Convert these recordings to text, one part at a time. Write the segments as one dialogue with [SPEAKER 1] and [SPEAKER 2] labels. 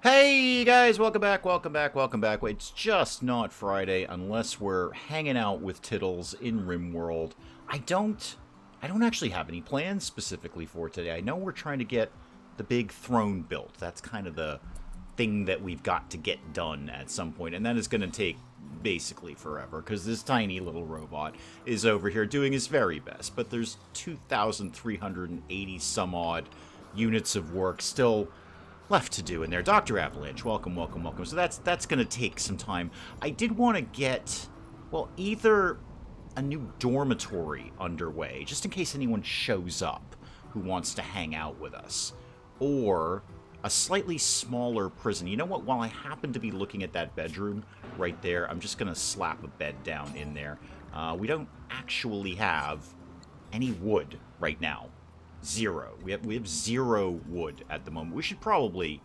[SPEAKER 1] Hey guys, welcome back, welcome back, welcome back. Wait, it's just not Friday unless we're hanging out with Tiddles in RimWorld. I don't actually have any plans specifically for today. I know we're trying to get the big throne built. That's kind of the thing that we've got to get done at some point, and that is going to take basically forever because this tiny little robot is over here doing his very best. But there's 2,380 some odd units of work still left to do in there. Dr. Avalanche, welcome, welcome, welcome. So that's going to take some time. I did want to get, well, either a new dormitory underway, just in case anyone shows up who wants to hang out with us, or a slightly smaller prison. You know what? While I happen to be looking at that bedroom right there, I'm just going to slap a bed down in there. We don't actually have any wood right now. Zero. We have zero wood at the moment. We should probably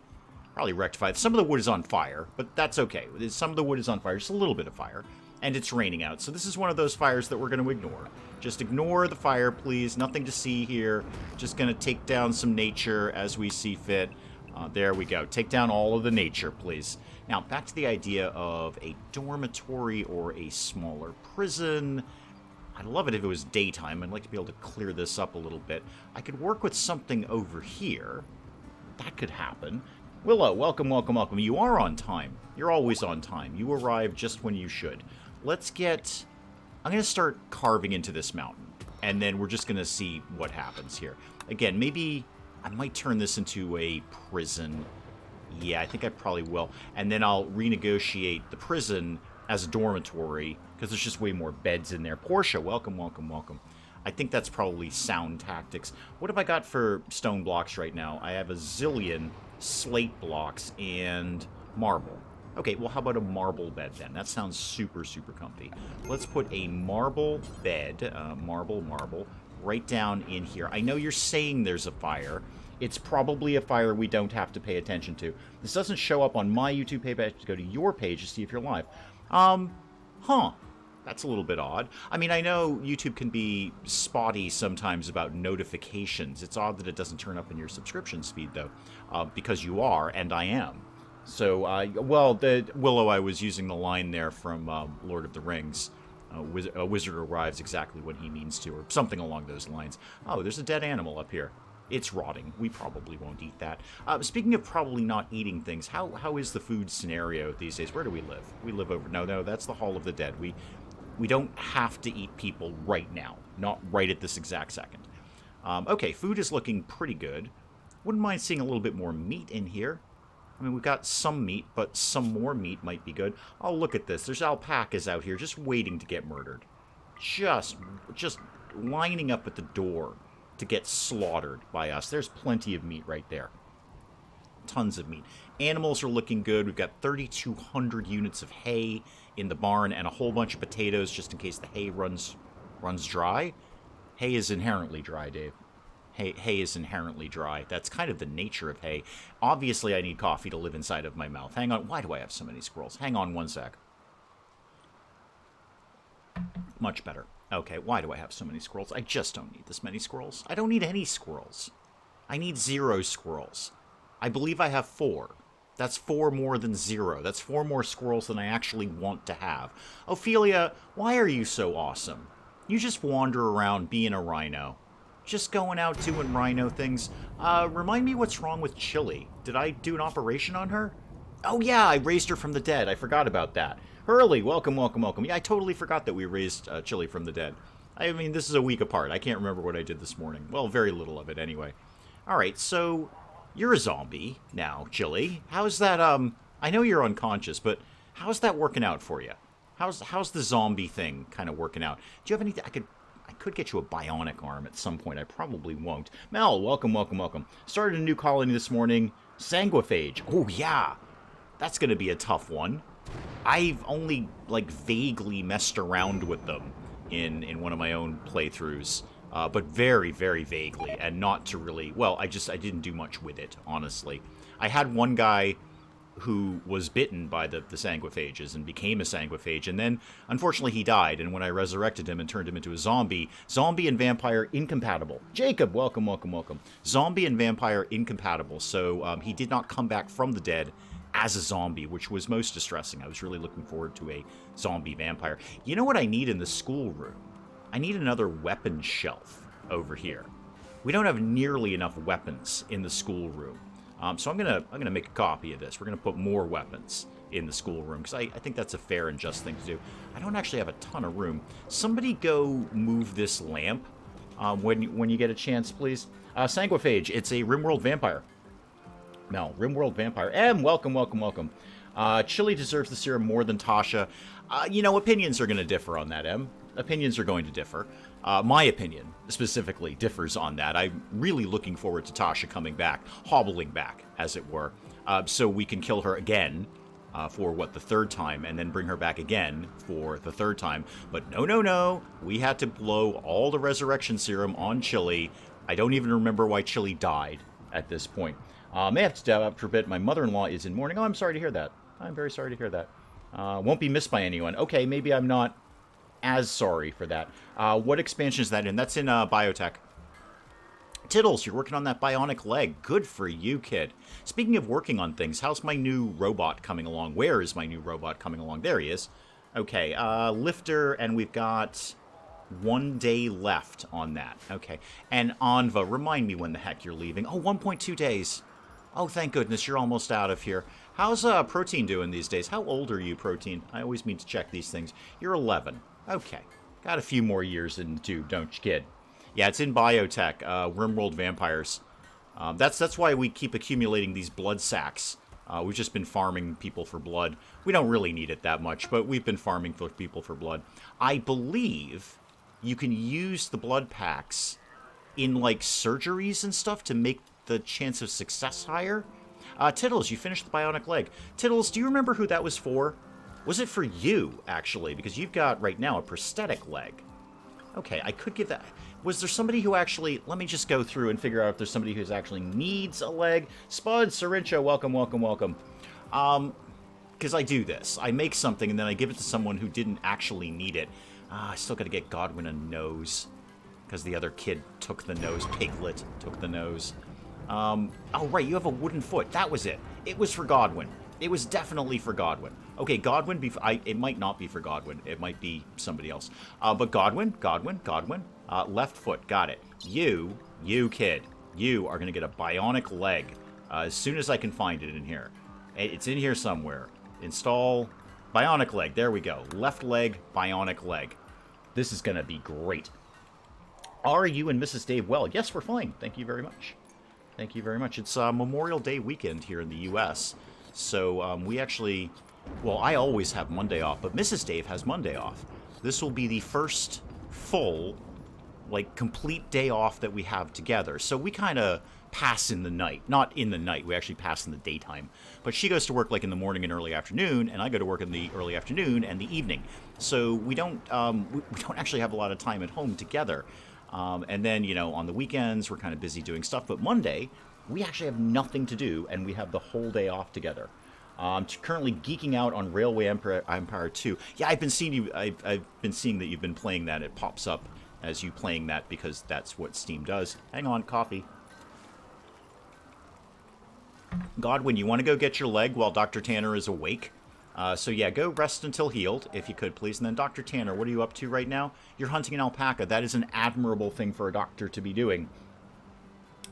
[SPEAKER 1] rectify it. Some of the wood is on fire, but that's okay. Some of the wood is on fire, just a little bit of fire, and it's raining out. So this is one of those fires that we're going to ignore. Just ignore the fire, please. Nothing to see here. Just going to take down some nature as we see fit. There we go. Take down all of the nature, please. Now, back to the idea of a dormitory or a smaller prison. I'd love it if it was daytime. I'd like to be able to clear this up a little bit. I could work with something over here. That could happen. Willow, welcome, welcome, welcome. You are on time. You're always on time. You arrive just when you should. Let's get... I'm going to start carving into this mountain, and then we're just going to see what happens here. Again, maybe I might turn this into a prison. Yeah, I think I probably will. And then I'll renegotiate the prison as a dormitory, because there's just way more beds in there. Portia, welcome, welcome, welcome. I think that's probably sound tactics. What have I got for stone blocks right now? I have a zillion slate blocks and marble. Okay, well, how about a marble bed then? That sounds super, super comfy. Let's put a marble bed, marble, right down in here. I know you're saying there's a fire. It's probably a fire we don't have to pay attention to. This doesn't show up on my YouTube page. I have to go to your page to see if you're live. Huh. That's a little bit odd. I mean, I know YouTube can be spotty sometimes about notifications. It's odd that it doesn't turn up in your subscriptions feed, though, because you are, and I am. So, well, Willow, I was using the line there from Lord of the Rings. A wizard arrives exactly when he means to, or something along those lines. Oh, there's a dead animal up here. It's rotting. We probably won't eat that. Speaking of probably not eating things, how is the food scenario these days? Where do we live? We live over... No, that's the Hall of the Dead. We don't have to eat people right now. Not right at this exact second. Okay, food is looking pretty good. Wouldn't mind seeing a little bit more meat in here. I mean, we've got some meat, but some more meat might be good. Oh, look at this. There's alpacas out here just waiting to get murdered. Just lining up at the door to get slaughtered by us. There's plenty of meat right there. Tons of meat. Animals are looking good. We've got 3,200 units of hay in the barn and a whole bunch of potatoes just in case the hay runs dry. Hay is inherently dry, Dave. Hay is inherently dry. That's kind of the nature of hay. Obviously, I need coffee to live inside of my mouth. Hang on. Why do I have so many squirrels? Hang on one sec. Much better. Okay, why do I have so many squirrels? I just don't need this many squirrels. I don't need any squirrels. I need 0 squirrels. I believe I have 4. That's 4 more than 0. That's 4 more squirrels than I actually want to have. Ophelia, why are you so awesome? You just wander around being a rhino. Just going out doing rhino things. Remind me what's wrong with Chili. Did I do an operation on her? Oh yeah, I raised her from the dead. I forgot about that. Hurley, welcome, welcome, welcome. Yeah, I totally forgot that we raised Chili from the dead. I mean, this is a week apart. I can't remember what I did this morning. Well, very little of it anyway. Alright, so you're a zombie now, Chili. How's that, I know you're unconscious, but how's that working out for you? How's the zombie thing kind of working out? Do you have anything? I could get you a bionic arm at some point. I probably won't. Mel, welcome, welcome, welcome. Started a new colony this morning. Sanguiphage. Oh, yeah. That's going to be a tough one. I've only, like, vaguely messed around with them in one of my own playthroughs. But very, very vaguely, and not to really... Well, I didn't do much with it, honestly. I had one guy who was bitten by the sanguiphages and became a sanguiphage, and then unfortunately he died. And when I resurrected him and turned him into a zombie and vampire incompatible. Jacob, welcome, welcome, welcome. Zombie and vampire incompatible, so he did not come back from the dead as a zombie, which was most distressing. I was really looking forward to a zombie vampire. You know what I need in the schoolroom? I need another weapon shelf over here. We don't have nearly enough weapons in the schoolroom. So I'm gonna make a copy of this. We're gonna put more weapons in the schoolroom because I think that's a fair and just thing to do. I don't actually have a ton of room. Somebody go move this lamp when you get a chance, please. Sanguiphage, it's a RimWorld vampire. No, RimWorld vampire. Welcome, welcome, welcome. Chili deserves the serum more than Tasha. You know, opinions are going to differ on that, Em. Opinions are going to differ. My opinion, specifically, differs on that. I'm really looking forward to Tasha coming back, hobbling back, as it were, so we can kill her again for, what, the third time, and then bring her back again for the third time. But no, no, no. We had to blow all the resurrection serum on Chili. I don't even remember why Chili died at this point. May have to step up for a bit. My mother-in-law is in mourning. Oh, I'm sorry to hear that. I'm very sorry to hear that. Won't be missed by anyone. Okay, maybe I'm not as sorry for that. What expansion is that in? That's in Biotech. Tittles, you're working on that bionic leg. Good for you, kid. Speaking of working on things, how's my new robot coming along? Where is my new robot coming along? There he is. Okay, lifter, and we've got 1 day left on that. Okay, and Anva, remind me when the heck you're leaving. Oh, 1.2 days. Oh, thank goodness, you're almost out of here. How's Protein doing these days? How old are you, Protein? I always mean to check these things. You're 11. Okay. Got a few more years in the tube, don't you, kid? Yeah, it's in Biotech, RimWorld Vampires. That's why we keep accumulating these blood sacks. We've just been farming people for blood. We don't really need it that much, but we've been farming for people for blood. I believe you can use the blood packs in, like, surgeries and stuff to make the chance of success higher. Tittles, you finished the bionic leg. Tittles, do you remember who that was for? Was it for you, actually? Because you've got, right now, a prosthetic leg. Okay, I could give that... Was there somebody who actually... Let me just go through and figure out if there's somebody who actually needs a leg. Spud, Syrincha, welcome, welcome, welcome. Because I do this. I make something, and then I give it to someone who didn't actually need it. I still gotta get Godwin a nose. Because the other kid took the nose. Piglet took the nose. Oh, right, you have a wooden foot. That was it. It was for Godwin. It was definitely for Godwin. Okay, Godwin, it might not be for Godwin. It might be somebody else. But Godwin, left foot, got it. You kid, you are going to get a bionic leg as soon as I can find it in here. It's in here somewhere. Install bionic leg. There we go. Left leg, bionic leg. This is going to be great. Are you and Mrs. Dave well? Yes, we're fine. Thank you very much. Thank you very much. It's Memorial Day weekend here in the U.S., so we actually... Well, I always have Monday off, but Mrs. Dave has Monday off. This will be the first full, like, complete day off that we have together. So we kind of pass in the night. Not in the night. We actually pass in the daytime. But she goes to work, like, in the morning and early afternoon, and I go to work in the early afternoon and the evening. So we don't actually have a lot of time at home together. And then, you know, on the weekends, we're kind of busy doing stuff. But Monday, we actually have nothing to do, and we have the whole day off together. I'm currently geeking out on Railway Empire 2. Yeah, I've been seeing that you've been playing that. It pops up as you playing that because that's what Steam does. Hang on, coffee. Godwin, you want to go get your leg while Dr. Tanner is awake? So yeah, go rest until healed, if you could, please. And then Dr. Tanner, what are you up to right now? You're hunting an alpaca. That is an admirable thing for a doctor to be doing.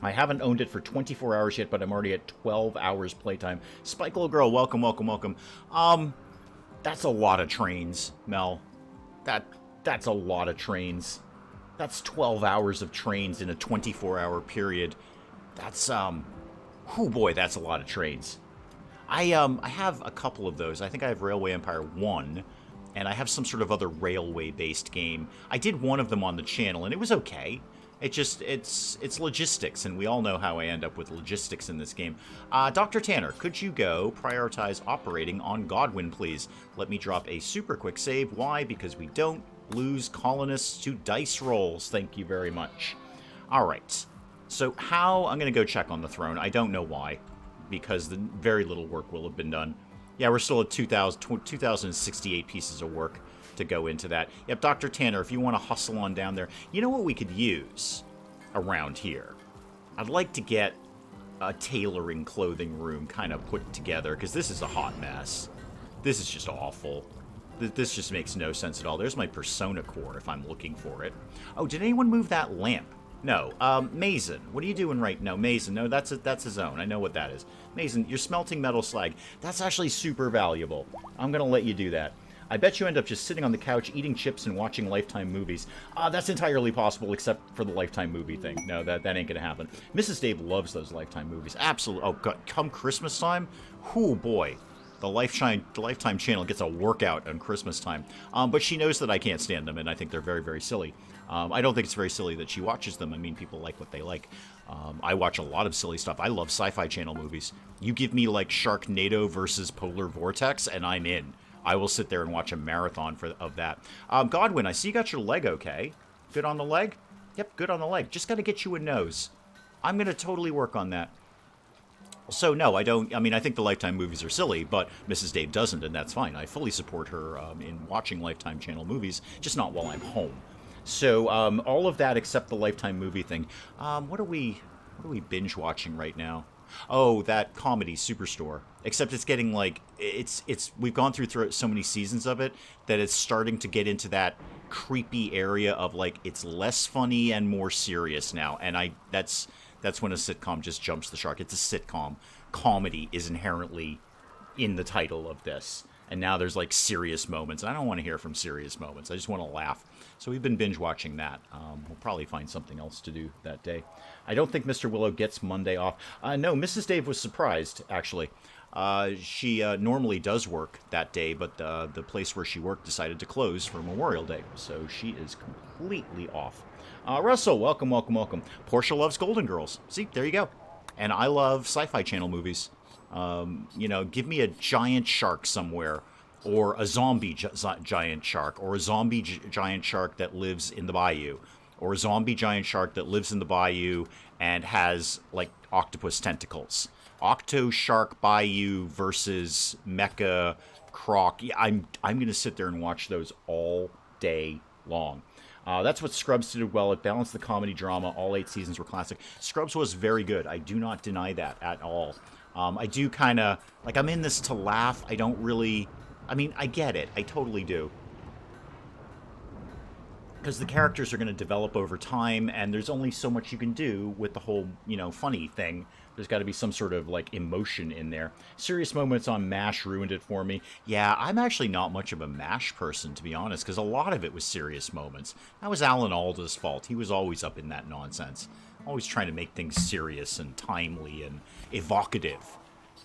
[SPEAKER 1] I haven't owned it for 24 hours yet, but I'm already at 12 hours playtime. Spike Little Girl, welcome, welcome, welcome. That's a lot of trains, Mel. That's a lot of trains. That's 12 hours of trains in a 24-hour period. That's, oh boy, that's a lot of trains. I have a couple of those. I think I have Railway Empire 1, and I have some sort of other railway-based game. I did one of them on the channel, and it was okay. It's logistics, and we all know how I end up with logistics in this game. Dr. Tanner, could you go prioritize operating on Godwin, please? Let me drop a super quick save. Why? Because we don't lose colonists to dice rolls. Thank you very much. All right. So how... I'm going to go check on the throne. I don't know why. because very little work will have been done. Yeah, we're still at 2,068 pieces of work to go into that. Yep, Dr. Tanner, if you want to hustle on down there. You know what we could use around here? I'd like to get a tailoring clothing room kind of put together, because this is a hot mess. This is just awful. This just makes no sense at all. There's my Persona core if I'm looking for it. Oh, did anyone move that lamp? No. Mason, what are you doing right now? Mason, no, that's a zone. I know what that is. Mason, you're smelting metal slag. That's actually super valuable. I'm going to let you do that. I bet you end up just sitting on the couch, eating chips, and watching Lifetime movies. That's entirely possible, except for the Lifetime movie thing. No, that ain't gonna happen. Mrs. Dave loves those Lifetime movies. Absolutely. Oh, God. Come Christmas time? Whoo, boy. The Lifetime channel gets a workout on Christmas time. But she knows that I can't stand them, and I think they're very, very silly. I don't think it's very silly that she watches them. I mean, people like what they like. I watch a lot of silly stuff. I love Sci-Fi Channel movies. You give me, like, Sharknado versus Polar Vortex, and I'm in. I will sit there and watch a marathon of that. Godwin, I see you got your leg okay. Good on the leg? Yep, good on the leg. Just got to get you a nose. I'm going to totally work on that. So, no, I don't. I mean, I think the Lifetime movies are silly, but Mrs. Dave doesn't, and that's fine. I fully support her in watching Lifetime Channel movies, just not while I'm home. So, all of that except the Lifetime movie thing. What are we binge watching right now? Oh, that comedy Superstore. Except it's getting like we've gone through so many seasons of it that it's starting to get into that creepy area of like it's less funny and more serious now. And that's when a sitcom just jumps the shark. It's a sitcom. Comedy is inherently in the title of this. And now there's like serious moments. I don't want to hear from serious moments. I just want to laugh. So we've been binge watching that. We'll probably find something else to do that day. I don't think Mr. Willow gets Monday off. No, Mrs. Dave was surprised, actually. She normally does work that day, but the place where she worked decided to close for Memorial Day. So she is completely off. Russell, welcome, welcome, welcome. Portia loves Golden Girls. See, there you go. And I love Sci-Fi Channel movies. Give me a giant shark somewhere, or a zombie giant shark, or a zombie giant shark that lives in the bayou, or a zombie giant shark that lives in the bayou and has, like, octopus tentacles. Octo Shark Bayou versus Mecha Croc. Yeah, I'm going to sit there and watch those all day long. That's what Scrubs did well. It balanced the comedy drama. All 8 seasons were classic. Scrubs was very good. I do not deny that at all. I do kind of, like, I'm in this to laugh. I don't really, I mean, I get it. I totally do. Because the characters are going to develop over time, and there's only so much you can do with the whole, funny thing. There's got to be some sort of, like, emotion in there. Serious moments on MASH ruined it for me. Yeah, I'm actually not much of a MASH person, to be honest, because a lot of it was serious moments. That was Alan Alda's fault. He was always up in that nonsense. Always trying to make things serious and timely and evocative.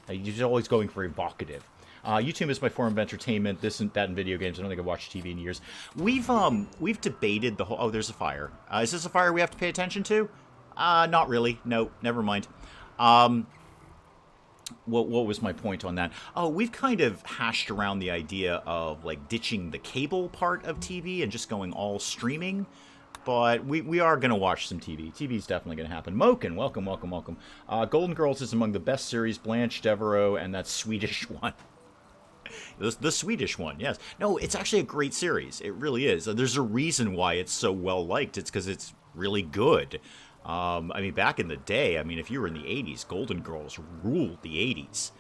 [SPEAKER 1] He's always going for evocative. YouTube is my form of entertainment. This and that in video games. I don't think I've watched TV in years. We've debated the whole... Oh, there's a fire. Is this a fire we have to pay attention to? Not really. No, never mind. What was my point on that? Oh, we've kind of hashed around the idea of, like, ditching the cable part of TV and just going all streaming. But we are going to watch some TV. TV's definitely going to happen. Moken, welcome, welcome, welcome. Golden Girls is among the best series. Blanche Devereaux and that Swedish one. The Swedish one, yes. No, it's actually a great series. It really is. There's a reason why it's so well liked. It's because it's really good. I mean, back in the day, if you were in the 80s, Golden Girls ruled the 80s.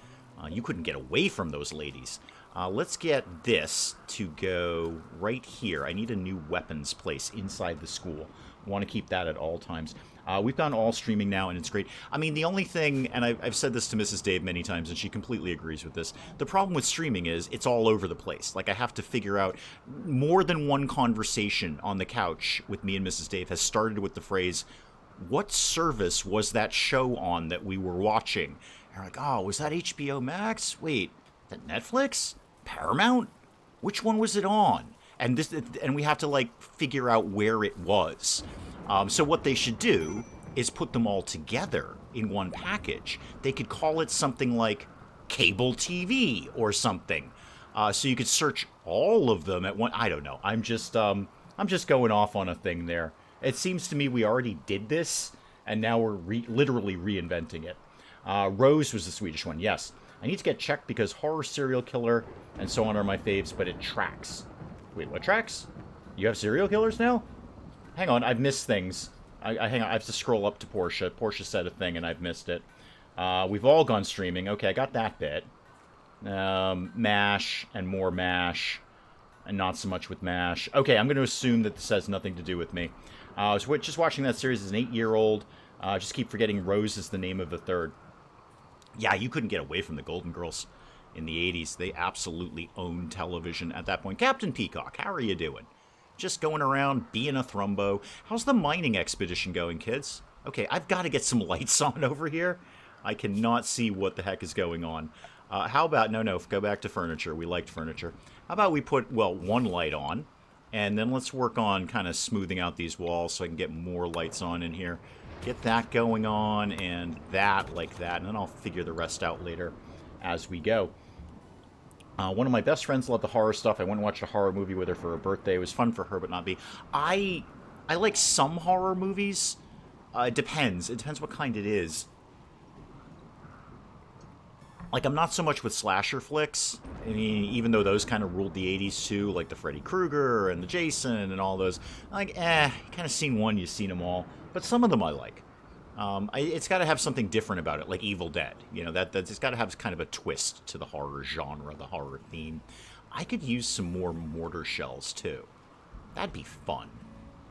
[SPEAKER 1] You couldn't get away from those ladies. Let's get this to go right here. I need a new weapons place inside the school. I want to keep that at all times. We've done all streaming now, and it's great. I mean, the only thing, and I've said this to Mrs. Dave many times, and she completely agrees with this, the problem with streaming is it's all over the place. Like, I have to figure out more than one conversation on the couch with me and Mrs. Dave has started with the phrase, what service was that show on that we were watching? And we're like, oh, was that HBO Max? Wait, that Netflix? Paramount? Which one was it on? And we have to, like, figure out where it was. So what they should do is put them all together in one package. They could call it something like cable TV or something. So you could search all of them at one. I don't know. I'm just going off on a thing there. It seems to me we already did this, and now we're literally reinventing it. Rose was the Swedish one, yes. I need to get checked because horror, serial killer, and so on are my faves, but it tracks. Wait, what tracks? You have serial killers now? Hang on, I've missed things. Hang on, I have to scroll up to Portia. Portia said a thing and I've missed it. We've all gone streaming. Okay, I got that bit. MASH and more MASH. And not so much with MASH. Okay, I'm going to assume that this has nothing to do with me. I was just watching that series as an 8-year-old. Just keep forgetting Rose is the name of the third. Yeah, you couldn't get away from the Golden Girls in the 80s. They absolutely owned television at that point. Captain Peacock, how are you doing? Just going around, being a thrumbo. How's the mining expedition going, kids? Okay, I've got to get some lights on over here. I cannot see what the heck is going on. How about, no, go back to furniture. We liked furniture. How about we put, well, one light on, and then let's work on kind of smoothing out these walls so I can get more lights on in here. Get that going on, and that like that, and then I'll figure the rest out later as we go. One of my best friends loved the horror stuff. I went and watched a horror movie with her for her birthday. It was fun for her, but not me. I like some horror movies. It depends. It depends what kind it is. Like, I'm not so much with slasher flicks. I mean, even though those kind of ruled the 80s too, like the Freddy Krueger and the Jason and all those. Like, kind of seen one, you've seen them all. But some of them I like. It's got to have something different about it, like Evil Dead. You know, it's got to have kind of a twist to the horror genre, the horror theme. I could use some more mortar shells, too. That'd be fun.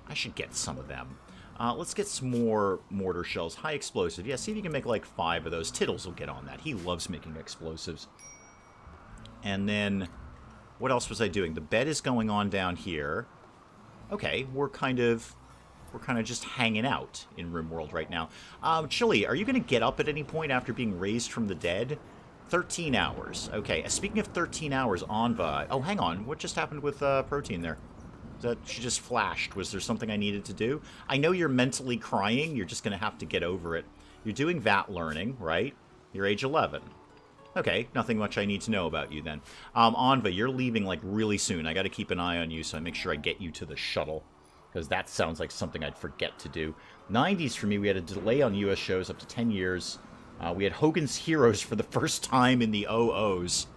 [SPEAKER 1] I should get some of them. Let's get some more mortar shells. High explosive. Yeah, see if you can make like 5 of those. Tittles will get on that. He loves making explosives. And then, what else was I doing? The bed is going on down here. Okay, we're kind of just hanging out in RimWorld right now. Chili, are you going to get up at any point after being raised from the dead? 13 hours. Okay, speaking of 13 hours, Anva... Oh, hang on. What just happened with Protein there? That she just flashed. Was there something I needed to do? I know you're mentally crying. You're just going to have to get over it. You're doing VAT learning, right? You're age 11. Okay, nothing much I need to know about you then. Anva, you're leaving like really soon. I got to keep an eye on you, so I make sure I get you to the shuttle. Because that sounds like something I'd forget to do. 90s for me, we had a delay on U.S. shows up to 10 years. We had Hogan's Heroes for the first time in the OOs.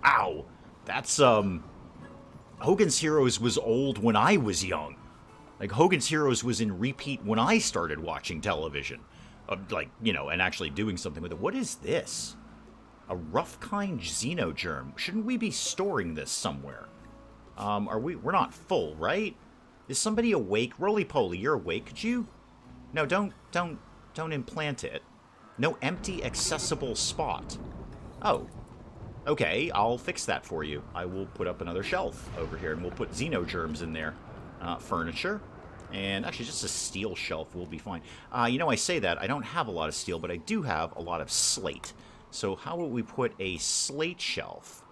[SPEAKER 1] Wow, that's, Hogan's Heroes was old when I was young. Like, Hogan's Heroes was in repeat when I started watching television. Like, you know, and actually doing something with it. What is this? A rough kind xenogerm. Shouldn't we be storing this somewhere? We're not full, right? Is somebody awake? Roly-poly, you're awake. Could you? No, don't implant it. No empty accessible spot. Oh. Okay, I'll fix that for you. I will put up another shelf over here, and we'll put xenogerms in there. Furniture. And actually, just a steel shelf will be fine. You know, I say that. I don't have a lot of steel, but I do have a lot of slate. So how about we put a slate shelf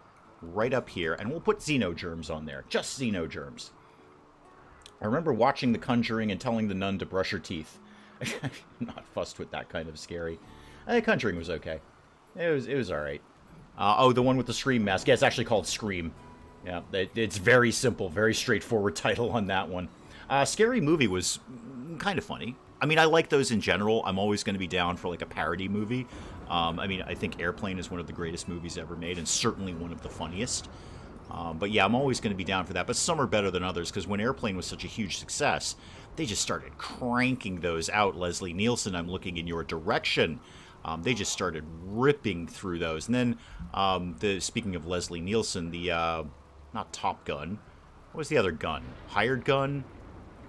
[SPEAKER 1] right up here, and we'll put xenogerms on there. Just xenogerms. I remember watching The Conjuring and telling the nun to brush her teeth. I'm not fussed with that kind of scary. The Conjuring was okay. It was alright. Oh, the one with the Scream mask. Yeah, it's actually called Scream. Yeah, it's very simple, very straightforward title on that one. Scary Movie was kind of funny. I mean, I like those in general. I'm always going to be down for like a parody movie. I mean, I think Airplane is one of the greatest movies ever made, and certainly one of the funniest. But yeah, I'm always going to be down for that. But some are better than others, because when Airplane was such a huge success, they just started cranking those out. Leslie Nielsen, I'm looking in your direction. They just started ripping through those. And then, speaking of Leslie Nielsen, not Top Gun. What was the other gun? Hired Gun?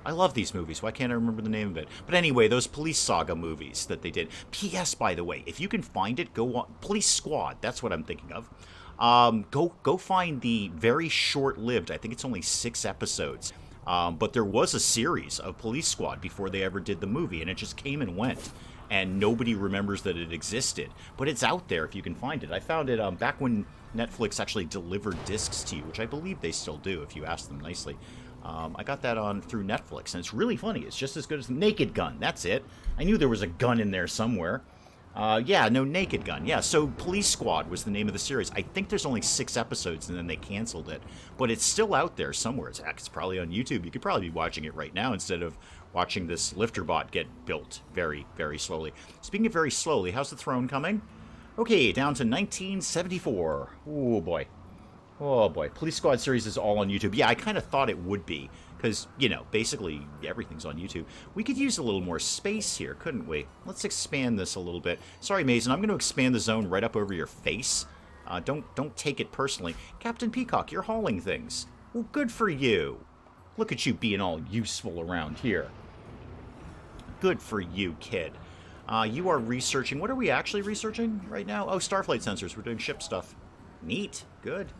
[SPEAKER 1] I love these movies. Why can't I remember the name of it? But anyway, those Police Saga movies that they did. P.S., by the way, if you can find it, go on. Police Squad, that's what I'm thinking of. Go find the very short-lived, I think it's only 6 episodes. But there was a series of Police Squad before they ever did the movie, and it just came and went. And nobody remembers that it existed. But it's out there if you can find it. I found it back when Netflix actually delivered discs to you, which I believe they still do if you ask them nicely. I got that on through Netflix, and it's really funny. It's just as good as Naked Gun. That's it. I knew there was a gun in there somewhere. Yeah, no, Naked Gun. Yeah, so Police Squad was the name of the series. I think there's only 6 episodes, and then they canceled it. But it's still out there somewhere. It's probably on YouTube. You could probably be watching it right now instead of watching this lifter bot get built very, very slowly. Speaking of very slowly, how's the throne coming? Okay, down to 1974. Oh, boy. Oh, boy. Police Squad series is all on YouTube. Yeah, I kind of thought it would be. Because, you know, basically everything's on YouTube. We could use a little more space here, couldn't we? Let's expand this a little bit. Sorry, Mason, I'm going to expand the zone right up over your face. Don't take it personally. Captain Peacock, you're hauling things. Well, good for you. Look at you being all useful around here. Good for you, kid. You are researching. What are we actually researching right now? Oh, starflight sensors. We're doing ship stuff. Neat. Good.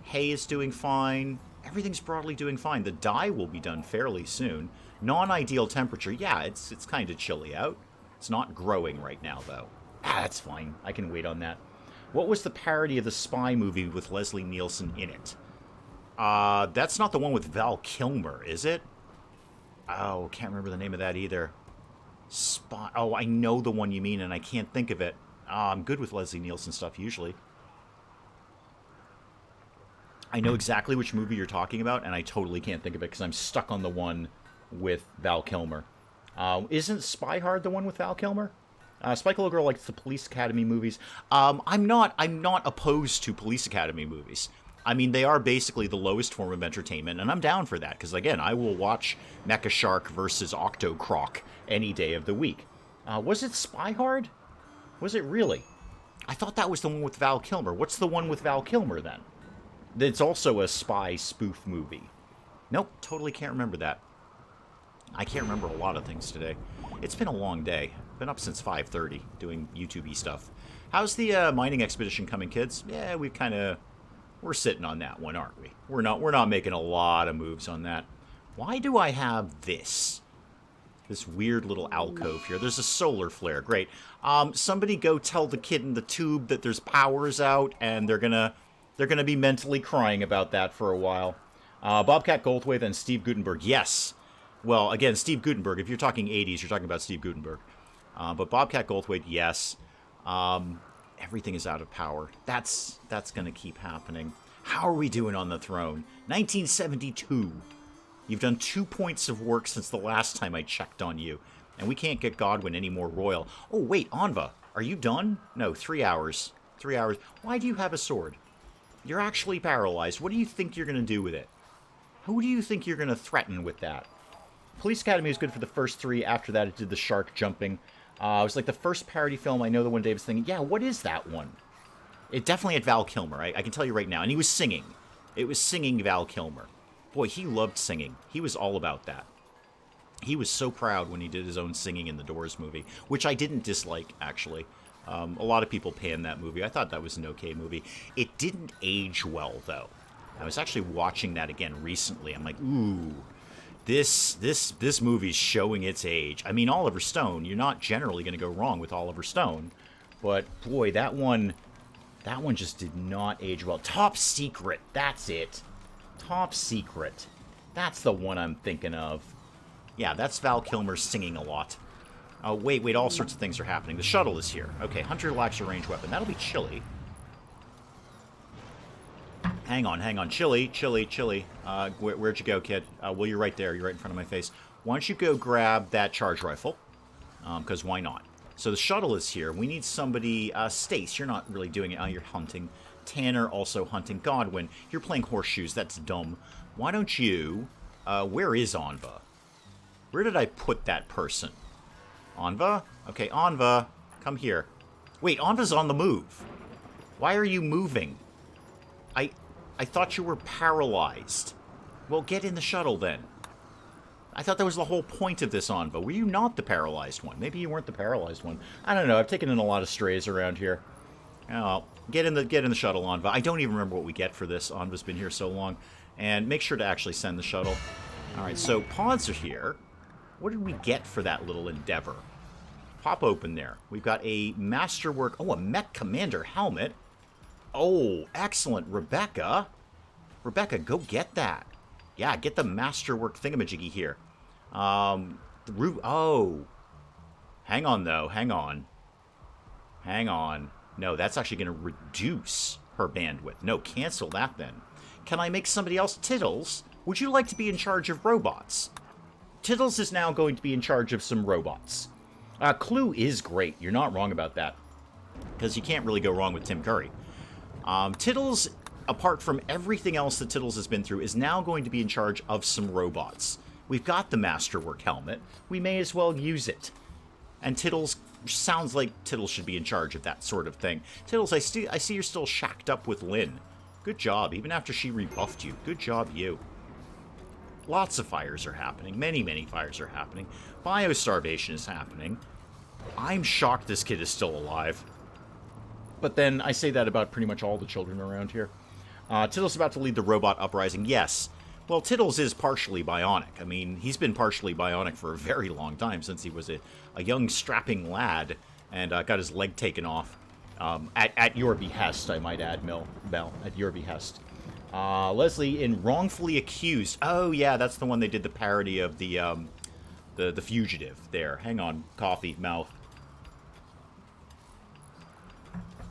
[SPEAKER 1] Hay is doing fine. Everything's broadly doing fine. The dye will be done fairly soon. Non-ideal temperature. Yeah, it's kind of chilly out. It's not growing right now, though. That's fine. I can wait on that. What was the parody of the spy movie with Leslie Nielsen in it? That's not the one with Val Kilmer, is it? Oh, can't remember the name of that either. Spy. Oh, I know the one you mean, and I can't think of it. I'm good with Leslie Nielsen stuff, usually. I know exactly which movie you're talking about, and I totally can't think of it because I'm stuck on the one with Val Kilmer. Isn't Spy Hard the one with Val Kilmer? Spike Little Girl likes the Police Academy movies. I'm not opposed to Police Academy movies. I mean, they are basically the lowest form of entertainment, and I'm down for that because, again, I will watch Mecha Shark versus Octocroc any day of the week. Was it Spy Hard? Was it really? I thought that was the one with Val Kilmer. What's the one with Val Kilmer then? It's also a spy spoof movie. Nope, totally can't remember that. I can't remember a lot of things today. It's been a long day. Been up since 5:30 doing YouTube-y stuff. How's the mining expedition coming, kids? Yeah, we're sitting on that one, aren't we? We're not making a lot of moves on that. Why do I have this? This weird little alcove here. There's a solar flare. Great. Somebody go tell the kid in the tube that there's powers out, and they're gonna be mentally crying about that for a while. Bobcat Goldthwait and Steve Gutenberg. Yes. Well, again, Steve Gutenberg. If you're talking 80s, you're talking about Steve Gutenberg. But Bobcat Goldthwait, yes. Everything is out of power. That's going to keep happening. How are we doing on the throne? 1972. You've done 2 points of work since the last time I checked on you. And we can't get Godwin any more royal. Oh, wait, Anva. Are you done? No, 3 hours. 3 hours. Why do you have a sword? You're actually paralyzed. What do you think you're going to do with it? Who do you think you're going to threaten with that? Police Academy was good for the first 3. After that, it did the shark jumping. It was like the first parody film. I know the one David's thinking, yeah, what is that one? It definitely had Val Kilmer. I can tell you right now. And he was singing. It was singing Val Kilmer. Boy, he loved singing. He was all about that. He was so proud when he did his own singing in the Doors movie, which I didn't dislike, actually. A lot of people panned that movie. I thought that was an okay movie. It didn't age well, though. I was actually watching that again recently. I'm like, ooh, this movie's showing its age. I mean, Oliver Stone, you're not generally going to go wrong with Oliver Stone. But, boy, that one just did not age well. Top Secret, that's it. Top Secret. That's the one I'm thinking of. Yeah, that's Val Kilmer singing a lot. Oh, wait, all sorts of things are happening. The shuttle is here. Okay, Hunter lacks a ranged weapon. That'll be Chili. Hang on. Chili. Where'd you go, kid? Well, you're right there. You're right in front of my face. Why don't you go grab that charge rifle? Because why not? So the shuttle is here. We need somebody... Stace, you're not really doing it. Oh, you're hunting. Tanner also hunting. Godwin, you're playing horseshoes. That's dumb. Why don't you... where is Anva? Where did I put that person? Anva? Okay, Anva, come here. Wait, Anva's on the move. Why are you moving? I thought you were paralyzed. Well, get in the shuttle then. I thought that was the whole point of this, Anva. Were you not the paralyzed one? Maybe you weren't the paralyzed one. I don't know. I've taken in a lot of strays around here. Oh, get in the shuttle, Anva. I don't even remember what we get for this. Anva's been here so long. And make sure to actually send the shuttle. All right, so pods are here. What did we get for that little endeavor? Pop open there. We've got a masterwork. Oh, a mech commander helmet. Oh, excellent, Rebecca. Rebecca, go get that. Yeah, get the masterwork thingamajiggy here. Oh. Hang on, though. Hang on. No, that's actually going to reduce her bandwidth. No, cancel that then. Can I make somebody else Tittles? Would you like to be in charge of robots? Tiddles is now going to be in charge of some robots. Clue is great. You're not wrong about that. Because you can't really go wrong with Tim Curry. Tiddles, apart from everything else that Tiddles has been through, is now going to be in charge of some robots. We've got the Masterwork helmet. We may as well use it. And Tiddles, sounds like Tiddles should be in charge of that sort of thing. Tiddles, I see you're still shacked up with Lynn. Good job, even after she rebuffed you. Good job, you. Lots of fires are happening. Many, many fires are happening. Biostarvation is happening. I'm shocked this kid is still alive. But then I say that about pretty much all the children around here. Tiddles about to lead the robot uprising. Yes. Well, Tiddles is partially bionic. I mean, he's been partially bionic for a very long time, since he was a young strapping lad and got his leg taken off. At your behest, I might add, Mel. At your behest. Leslie in Wrongfully Accused. Oh, yeah, that's the one they did the parody of the fugitive there. Hang on, coffee, mouth.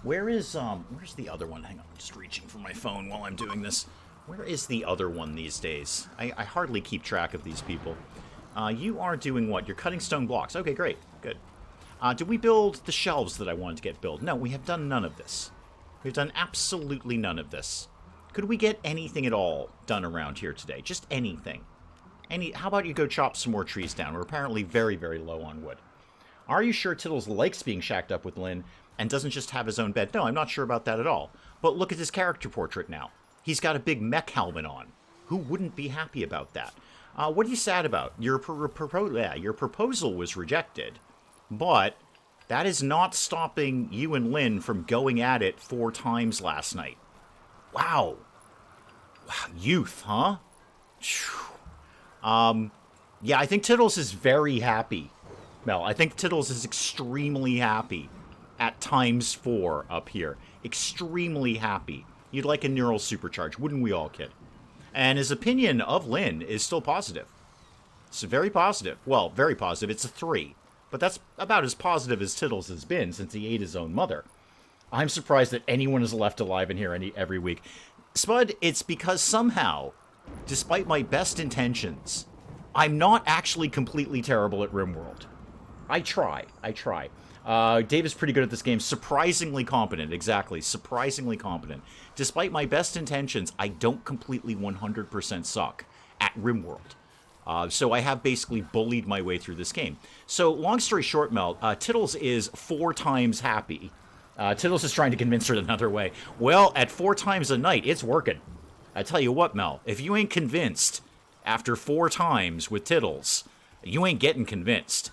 [SPEAKER 1] Where's the other one? Hang on, I'm just reaching for my phone while I'm doing this. Where is the other one these days? I hardly keep track of these people. You are doing what? You're cutting stone blocks. Okay, great. Good. Did we build the shelves that I wanted to get built? No, we have done none of this. We've done absolutely none of this. Could we get anything at all done around here today? Just anything. How about you go chop some more trees down? We're apparently very, very low on wood. Are you sure Tiddles likes being shacked up with Lynn and doesn't just have his own bed? No, I'm not sure about that at all. But look at his character portrait now. He's got a big mech helmet on. Who wouldn't be happy about that? What are you sad about? Your proposal was rejected, but that is not stopping you and Lynn from going at it 4 times last night. Wow. Youth, huh? Yeah, I think Tiddles is very happy. Mel, I think Tiddles is extremely happy at ×4 up here. Extremely happy. You'd like a neural supercharge, wouldn't we all, kid? And his opinion of Lynn is still positive. It's very positive. Well, very positive. It's a 3. But that's about as positive as Tiddles has been since he ate his own mother. I'm surprised that anyone is left alive in here every week. Spud, it's because somehow, despite my best intentions, I'm not actually completely terrible at RimWorld. I try. Dave is pretty good at this game. Surprisingly competent. Exactly. Surprisingly competent. Despite my best intentions, I don't completely 100% suck at RimWorld. So I have basically bullied my way through this game. So long story short, Mel, Tiddles is 4 times happy. Tiddles is trying to convince her another way. Well, at 4 times a night, it's working. I tell you what, Mel, if you ain't convinced after 4 times with Tiddles, you ain't getting convinced.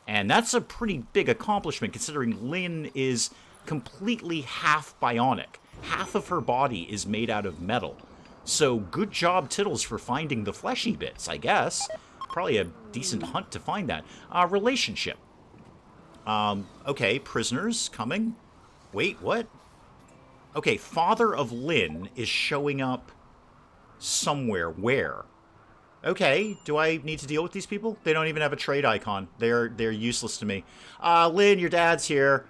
[SPEAKER 1] And that's a pretty big accomplishment, considering Lynn is completely half bionic. Half of her body is made out of metal. So good job, Tiddles, for finding the fleshy bits, I guess. Probably a decent hunt to find that. Relationship. Okay, prisoners coming. Wait, what? Okay, father of Lynn is showing up somewhere. Where? Okay, do I need to deal with these people? They don't even have a trade icon. They're useless to me. Lynn, your dad's here.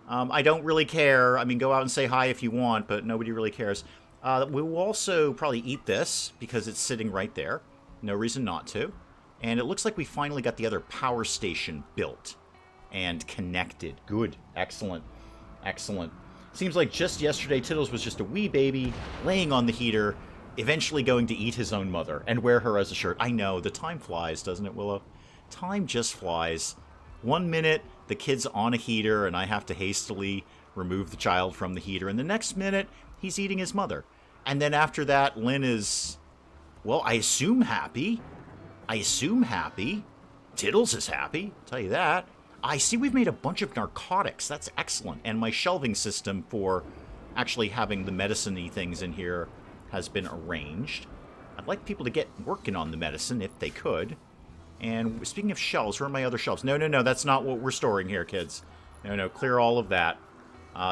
[SPEAKER 1] I don't really care. I mean, go out and say hi if you want, but nobody really cares. We will also probably eat this, because it's sitting right there. No reason not to. And it looks like we finally got the other power station built and connected. Good. Excellent. Excellent. Seems like just yesterday, Tiddles was just a wee baby laying on the heater, eventually going to eat his own mother and wear her as a shirt. I know, the time flies, doesn't it, Willow? Time just flies. 1 minute, the kid's on a heater and I have to hastily remove the child from the heater, and the next minute, he's eating his mother. And then after that, Lynn is, well, I assume happy. Tiddles is happy, I'll tell you that. I see we've made a bunch of narcotics. That's excellent. And my shelving system for actually having the medicine-y things in here has been arranged. I'd like people to get working on the medicine if they could. And speaking of shelves, where are my other shelves? No, that's not what we're storing here, kids. No, clear all of that.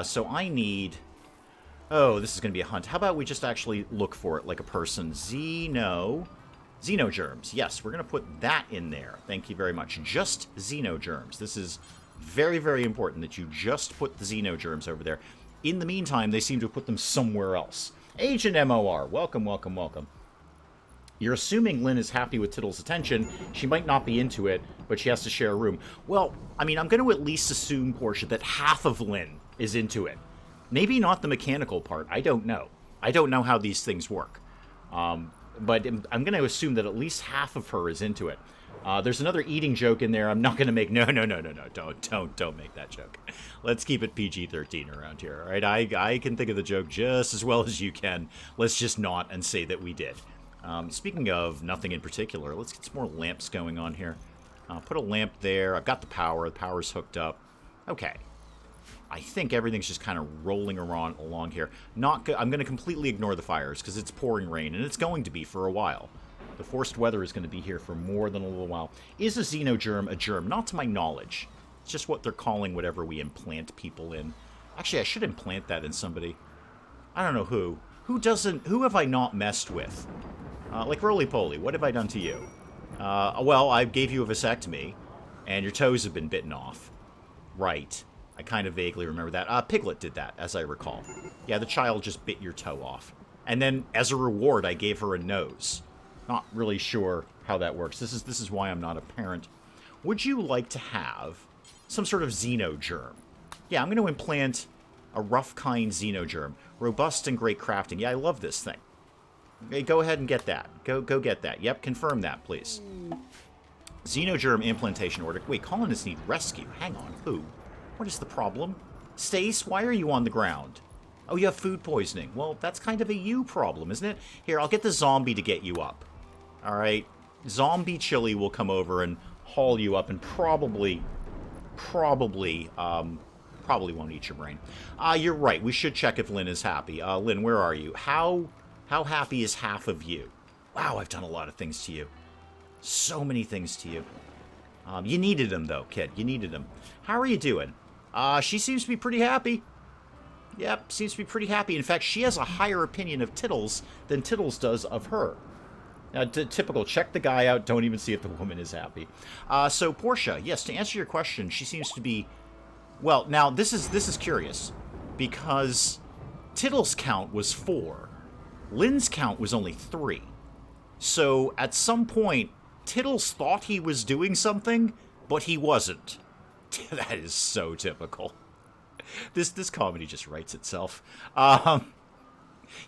[SPEAKER 1] So I need... Oh, this is going to be a hunt. How about we just actually look for it like a person? Xenogerms. Yes, we're going to put that in there. Thank you very much. Just xenogerms. This is very, very important that you just put the xenogerms over there. In the meantime, they seem to have put them somewhere else. Agent MOR. Welcome. You're assuming Lynn is happy with Tittle's attention. She might not be into it, but she has to share a room. Well, I mean, I'm going to at least assume, Portia, that half of Lynn is into it. Maybe not the mechanical part. I don't know. I don't know how these things work. But I'm going to assume that at least half of her is into it. There's another eating joke in there. I'm not going to make... No. Don't make that joke. Let's keep it PG-13 around here, all right? I can think of the joke just as well as you can. Let's just not and say that we did. Speaking of nothing in particular, let's get some more lamps going on here. Put a lamp there. I've got the power. The power's hooked up. Okay. I think everything's just kind of rolling around along here. I'm going to completely ignore the fires because it's pouring rain, and it's going to be for a while. The forced weather is going to be here for more than a little while. Is a xenogerm a germ? Not to my knowledge. It's just what they're calling whatever we implant people in. Actually, I should implant that in somebody. I don't know who. Who have I not messed with? Like roly-poly, what have I done to you? Well, I gave you a vasectomy, and your toes have been bitten off. Right. I kind of vaguely remember that. Piglet did that, as I recall. Yeah, the child just bit your toe off. And then, as a reward, I gave her a nose. Not really sure how that works. This is why I'm not a parent. Would you like to have some sort of xenogerm? Yeah, I'm going to implant a rough kind xenogerm. Robust and great crafting. Yeah, I love this thing. Okay, go ahead and get that. Go get that. Yep, confirm that, please. Xenogerm implantation order. Wait, colonists need rescue. Hang on, who? What is the problem? Stace, why are you on the ground? Oh, you have food poisoning. Well, that's kind of a you problem, isn't it? Here, I'll get the zombie to get you up. All right? Zombie Chili will come over and haul you up and probably won't eat your brain. You're right. We should check if Lynn is happy. Lynn, where are you? How happy is half of you? Wow, I've done a lot of things to you. So many things to you. You needed him, though, kid. You needed him. How are you doing? She seems to be pretty happy. Yep, seems to be pretty happy. In fact, she has a higher opinion of Tittles than Tittles does of her. Now, typical, check the guy out, don't even see if the woman is happy. So, Portia, yes, to answer your question, she seems to be... Well, now, this is curious, because Tittles' count was 4. Lynn's count was only 3. So, at some point, Tittles thought he was doing something, but he wasn't. That is so typical. This comedy just writes itself.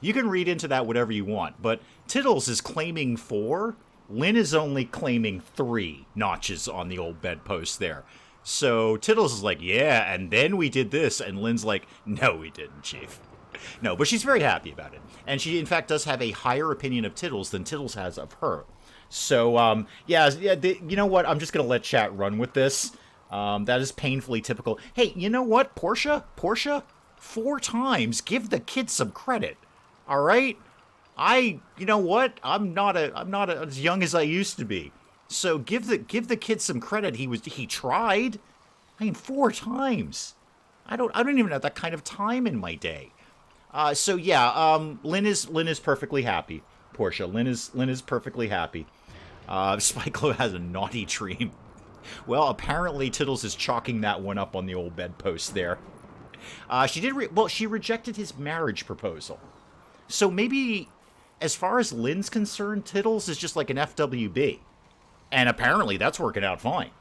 [SPEAKER 1] You can read into that whatever you want, but Tittles is claiming 4. Lynn is only claiming 3 notches on the old bedpost there. So Tittles is like, yeah, and then we did this, and Lynn's like, no, we didn't, Chief. No, but she's very happy about it. And she, in fact, does have a higher opinion of Tittles than Tittles has of her. So, yeah, you know what? I'm just going to let chat run with this. That is painfully typical. Hey, you know what, Portia? 4 times. Give the kid some credit. All right? You know what? I'm not as young as I used to be. So give the kid some credit. He tried. I mean, 4 times. I don't even have that kind of time in my day. So yeah, Lynn is perfectly happy. Portia, Lynn is perfectly happy. Spikelo has a naughty dream. Well, apparently Tittles is chalking that one up on the old bedpost there. She rejected his marriage proposal. So maybe, as far as Lynn's concerned, Tittles is just like an FWB. And apparently that's working out fine.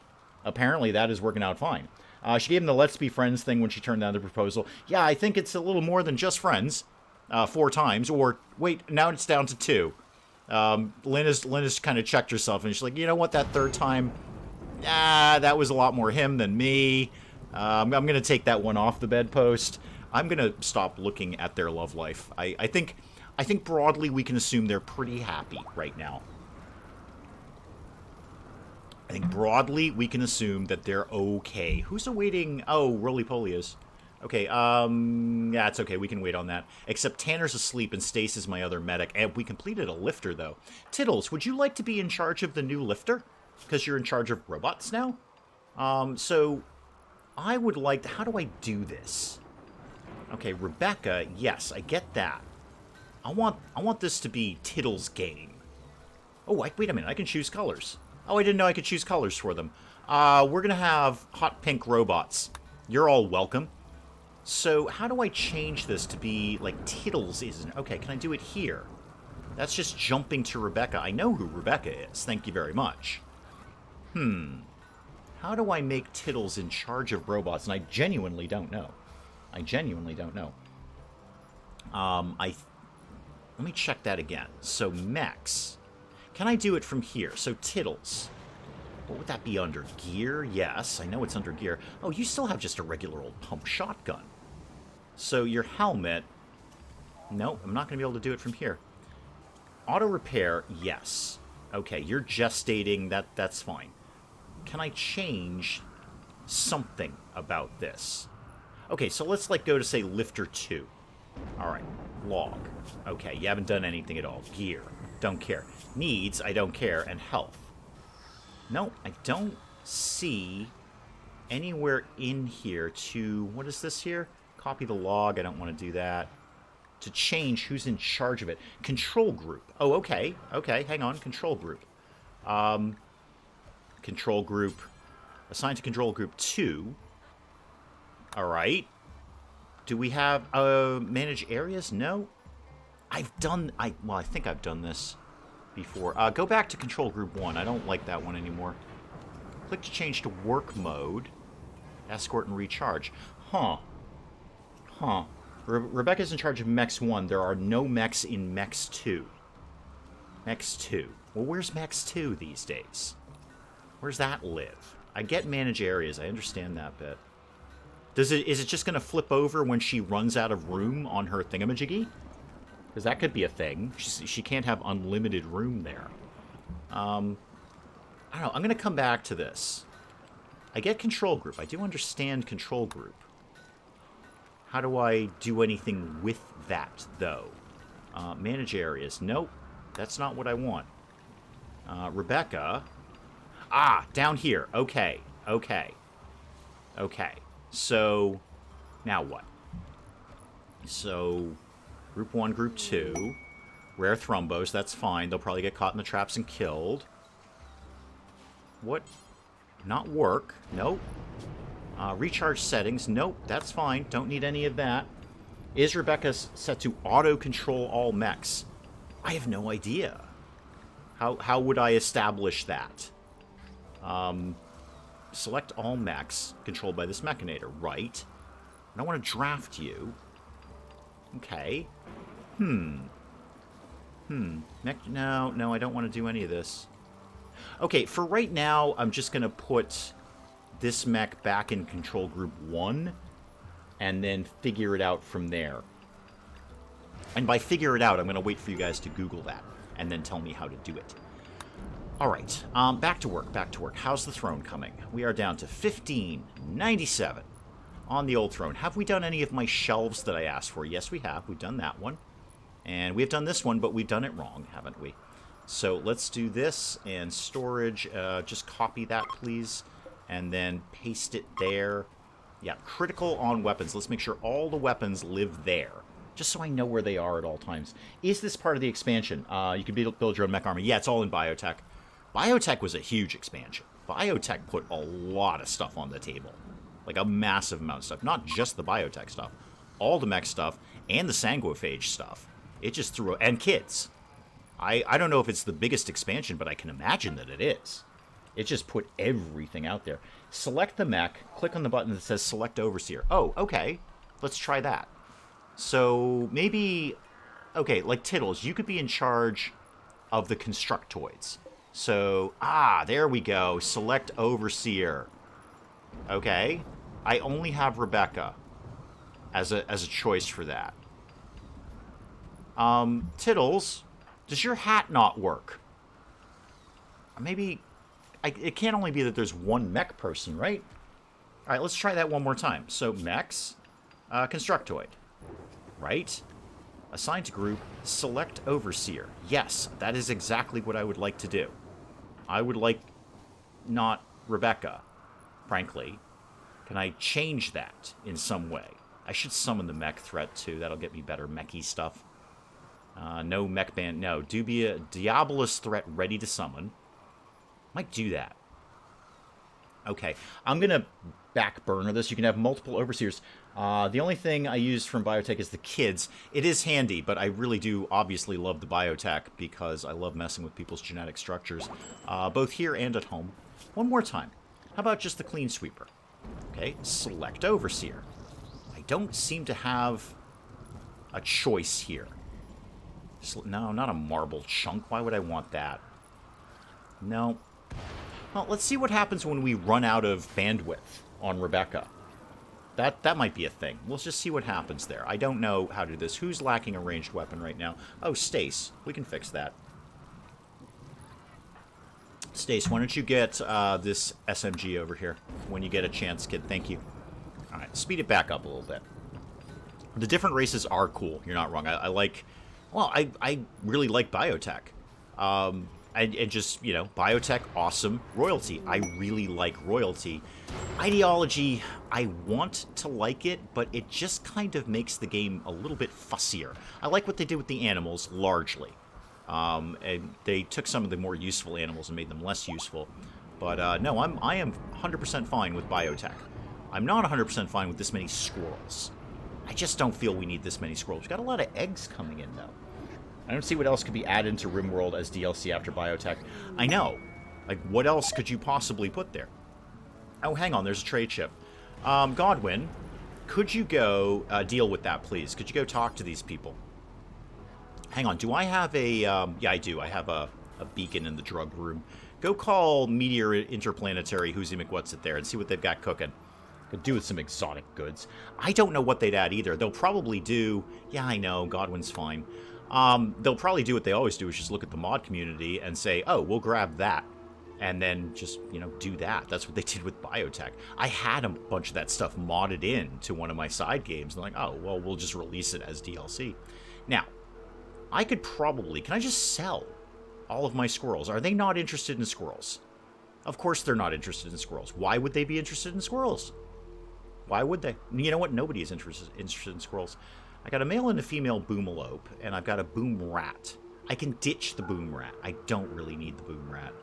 [SPEAKER 1] Apparently that is working out fine. She gave him the let's be friends thing when she turned down the proposal. Yeah, I think it's a little more than just friends. 4 times. Or, wait, now it's down to 2. Lynn has kind of checked herself, and she's like, you know what, that 3rd time, that was a lot more him than me. I'm going to take that one off the bedpost. I'm going to stop looking at their love life. I think broadly we can assume they're pretty happy right now. I think broadly we can assume that they're okay. Who's awaiting? Oh, Roly-Poly is. Okay, yeah, it's okay. We can wait on that. Except Tanner's asleep and Stace is my other medic. And we completed a lifter, though. Tittles, would you like to be in charge of the new lifter? Because you're in charge of robots now? So I would like to... How do I do this? Okay, Rebecca, yes, I get that. I want this to be Tittles' game. Oh, wait a minute. I can choose colors. Oh, I didn't know I could choose colors for them. We're going to have hot pink robots. You're all welcome. So how do I change this to be like Tittles isn't? Okay, can I do it here? That's just jumping to Rebecca. I know who Rebecca is. Thank you very much. How do I make Tittles in charge of robots? And I genuinely don't know. I genuinely don't know. Let me check that again. So mechs. Can I do it from here? So Tittles. What would that be under? Gear? Yes, I know it's under gear. Oh, you still have just a regular old pump shotgun. So your helmet... Nope, I'm not going to be able to do it from here. Auto repair? Yes. Okay, you're gestating. That's fine. Can I change something about this? Okay, so let's like go to, say, Lifter 2. Alright, log. Okay, you haven't done anything at all. Gear. Don't care. Needs, I don't care. And health. No, I don't see anywhere in here to... What is this here? Copy the log. I don't want to do that. To change who's in charge of it. Control group. Oh, okay. Okay, hang on. Control group. Control group. Assigned to control group 2. Alright. Do we have manage areas? No. I think I've done this before. Go back to control group 1. I don't like that one anymore. Click to change to work mode. Escort and recharge. Huh. Rebecca's in charge of Mex 1. There are no mechs in Mex 2. Mex 2. Well, where's Mex 2 these days? Where's that live? I get manage areas. I understand that bit. Is it just going to flip over when she runs out of room on her thingamajiggy? Because that could be a thing. She can't have unlimited room there. I don't know. I'm going to come back to this. I get control group. I do understand control group. How do I do anything with that, though? Manage areas. Nope. That's not what I want. Rebecca. Ah, down here. Okay. So, now what? So, group 1, group 2. Rare thrombos. That's fine. They'll probably get caught in the traps and killed. What? Not work. Nope. Recharge settings. Nope, that's fine. Don't need any of that. Is Rebecca set to auto-control all mechs? I have no idea. How would I establish that? Select all mechs controlled by this mechanator. Right. I don't want to draft you. Okay. No, I don't want to do any of this. Okay, for right now, I'm just going to put this mech back in control group 1 and then figure it out from there. And by figure it out, I'm going to wait for you guys to Google that and then tell me how to do it. Alright, back to work. How's the throne coming? We are down to 1597 on the old throne. Have we done any of my shelves that I asked for? Yes, we have. We've done that one. And we've done this one, but we've done it wrong, haven't we? So let's do this, and storage, just copy that, please, and then paste it there. Yeah, critical on weapons. Let's make sure all the weapons live there, just so I know where they are at all times. Is this part of the expansion? You can build your own mech army. Yeah, it's all in Biotech. Biotech was a huge expansion. Biotech put a lot of stuff on the table. Like a massive amount of stuff. Not just the Biotech stuff. All the mech stuff and the Sanguiphage stuff. It just threw... And kids. I don't know if it's the biggest expansion, but I can imagine that it is. It just put everything out there. Select the mech. Click on the button that says Select Overseer. Oh, okay. Let's try that. So maybe... Okay, like Tittles, you could be in charge of the Constructoids. So, there we go. Select Overseer. Okay. I only have Rebecca as a choice for that. Tittles, does your hat not work? Maybe... it can't only be that there's one mech person, right? Alright, let's try that one more time. So, mechs, Constructoid. Right? Assign to group, select Overseer. Yes, that is exactly what I would like to do. I would like not Rebecca, frankly. Can I change that in some way? I should summon the mech threat, too. That'll get me better mechy stuff. No mech band. No, Diabolus threat ready to summon. Might do that. Okay, I'm going to back burner this. You can have multiple Overseers. The only thing I use from biotech is the kids. It is handy, but I really do obviously love the biotech because I love messing with people's genetic structures, both here and at home. One more time. How about just the clean sweeper? Okay, select overseer. I don't seem to have a choice here. No, not a marble chunk. Why would I want that? No. Well, let's see what happens when we run out of bandwidth on Rebecca. That might be a thing. We'll just see what happens there. I don't know how to do this. Who's lacking a ranged weapon right now? Oh, Stace. We can fix that. Stace, why don't you get this SMG over here when you get a chance, kid? Thank you. All right, speed it back up a little bit. The different races are cool. You're not wrong. I like... Well, I really like biotech. And just, you know, biotech, awesome. Royalty, I really like royalty. Ideology, I want to like it, but it just kind of makes the game a little bit fussier. I like what they did with the animals, largely. And they took some of the more useful animals and made them less useful. But, no, I am 100% fine with biotech. I'm not 100% fine with this many squirrels. I just don't feel we need this many squirrels. We've got a lot of eggs coming in, though. I don't see what else could be added into RimWorld as DLC after biotech. I know. Like, what else could you possibly put there? Oh, hang on. There's a trade ship. Godwin, could you go deal with that, please? Could you go talk to these people? Hang on. Do I have a... yeah, I do. I have a beacon in the drug room. Go call Meteor Interplanetary Who's What's It there and see what they've got cooking. Could do with some exotic goods. I don't know what they'd add either. They'll probably do... Yeah, I know. Godwin's fine. They'll probably do what they always do, is just look at the mod community and say, oh, we'll grab that. And then just, you know, do that. That's what they did with biotech. I had a bunch of that stuff modded in to one of my side games. And like, oh, well, we'll just release it as DLC. Now, I could probably... Can I just sell all of my squirrels? Are they not interested in squirrels? Of course they're not interested in squirrels. Why would they be interested in squirrels? Why would they? You know what? Nobody is interested in squirrels. I got a male and a female boomalope, and I've got a boom rat. I can ditch the boom rat. I don't really need the boom rat.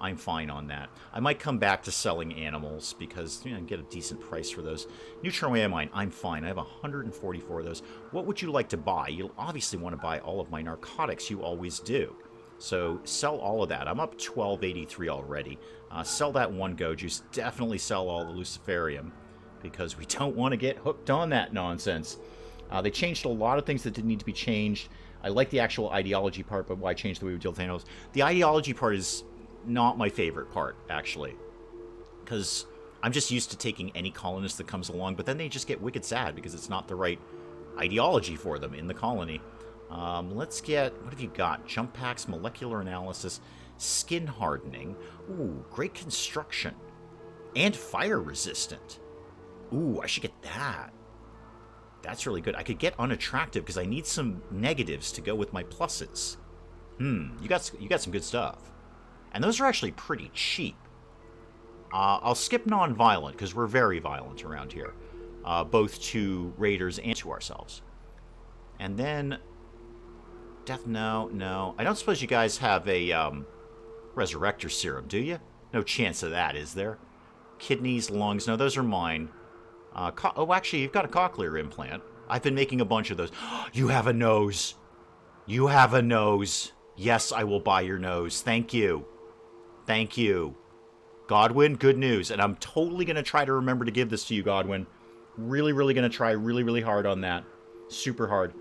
[SPEAKER 1] I'm fine on that. I might come back to selling animals because, you know, I can get a decent price for those. Neutral mine, I'm fine. I have 144 of those. What would you like to buy? You'll obviously want to buy all of my narcotics. You always do. So sell all of that. I'm up 1283 already. Sell that one go juice. Definitely sell all the luciferium because we don't want to get hooked on that nonsense. They changed a lot of things that didn't need to be changed. I like the actual ideology part, but why change the way we deal with animals? The ideology part is not my favorite part, actually. Because I'm just used to taking any colonist that comes along, but then they just get wicked sad because it's not the right ideology for them in the colony. Let's get... What have you got? Jump packs, molecular analysis, skin hardening. Ooh, great construction. And fire resistant. Ooh, I should get that. That's really good. I could get unattractive because I need some negatives to go with my pluses. You got some good stuff. And those are actually pretty cheap. I'll skip non-violent because we're very violent around here. Both to raiders and to ourselves. And then... Death, no. I don't suppose you guys have a resurrector serum, do you? No chance of that, is there? Kidneys, lungs, no, those are mine. Oh, actually, you've got a cochlear implant. I've been making a bunch of those. You have a nose. You have a nose. Yes, I will buy your nose. Thank you. Thank you. Godwin, good news. And I'm totally going to try to remember to give this to you, Godwin. Really, really going to try really hard on that. Super hard.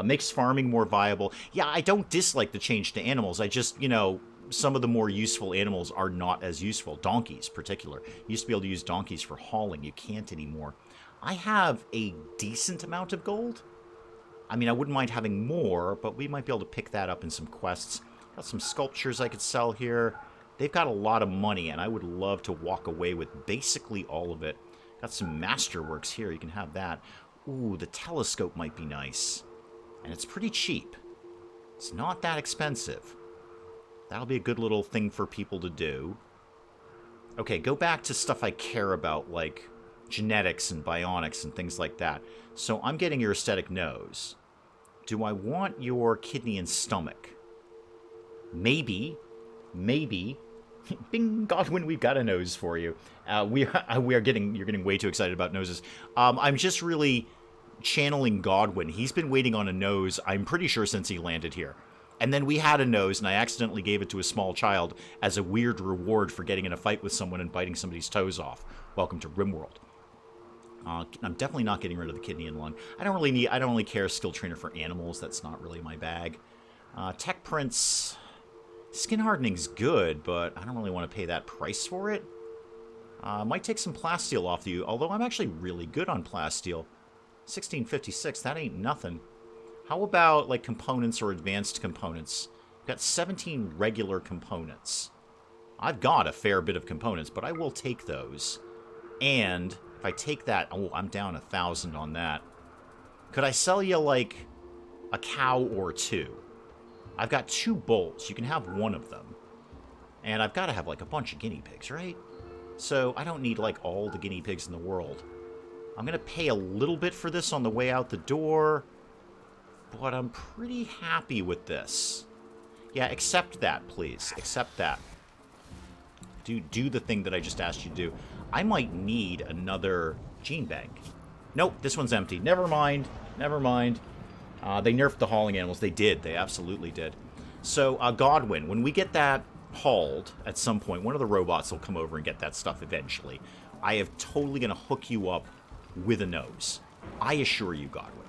[SPEAKER 1] Makes farming more viable. Yeah, I don't dislike the change to animals. I just, you know... Some of the more useful animals are not as useful. Donkeys, particular. You used to be able to use donkeys for hauling. You can't anymore. I have a decent amount of gold. I mean, I wouldn't mind having more, but we might be able to pick that up in some quests. Got some sculptures I could sell here. They've got a lot of money, and I would love to walk away with basically all of it. Got some masterworks here. You can have that. Ooh, the telescope might be nice. And it's pretty cheap. It's not that expensive. That'll be a good little thing for people to do. Okay, go back to stuff I care about, like genetics and bionics and things like that. So I'm getting your aesthetic nose. Do I want your kidney and stomach? Maybe. Bing, Godwin, we've got a nose for you. You're getting way too excited about noses. I'm just really channeling Godwin. He's been waiting on a nose, I'm pretty sure, since he landed here. And then we had a nose, and I accidentally gave it to a small child as a weird reward for getting in a fight with someone and biting somebody's toes off. Welcome to RimWorld. I'm definitely not getting rid of the kidney and lung. I don't really care skill trainer for animals. That's not really my bag. Tech prints. Skin hardening's good, but I don't really want to pay that price for it. Might take some plasteel off you, although I'm actually really good on plasteel. 1656, that ain't nothing. How about, like, components or advanced components? I've got 17 regular components. I've got a fair bit of components, but I will take those. And if I take that... Oh, I'm down 1,000 on that. Could I sell you, like, a cow or two? I've got 2 bolts. You can have one of them. And I've got to have, like, a bunch of guinea pigs, right? So I don't need, like, all the guinea pigs in the world. I'm going to pay a little bit for this on the way out the door. But I'm pretty happy with this. Yeah, accept that, please. Accept that. Do the thing that I just asked you to do. I might need another gene bank. Nope, this one's empty. Never mind. Never mind. They nerfed the hauling animals. They did. They absolutely did. So, Godwin, when we get that hauled at some point, one of the robots will come over and get that stuff eventually. I am totally going to hook you up with a nose. I assure you, Godwin.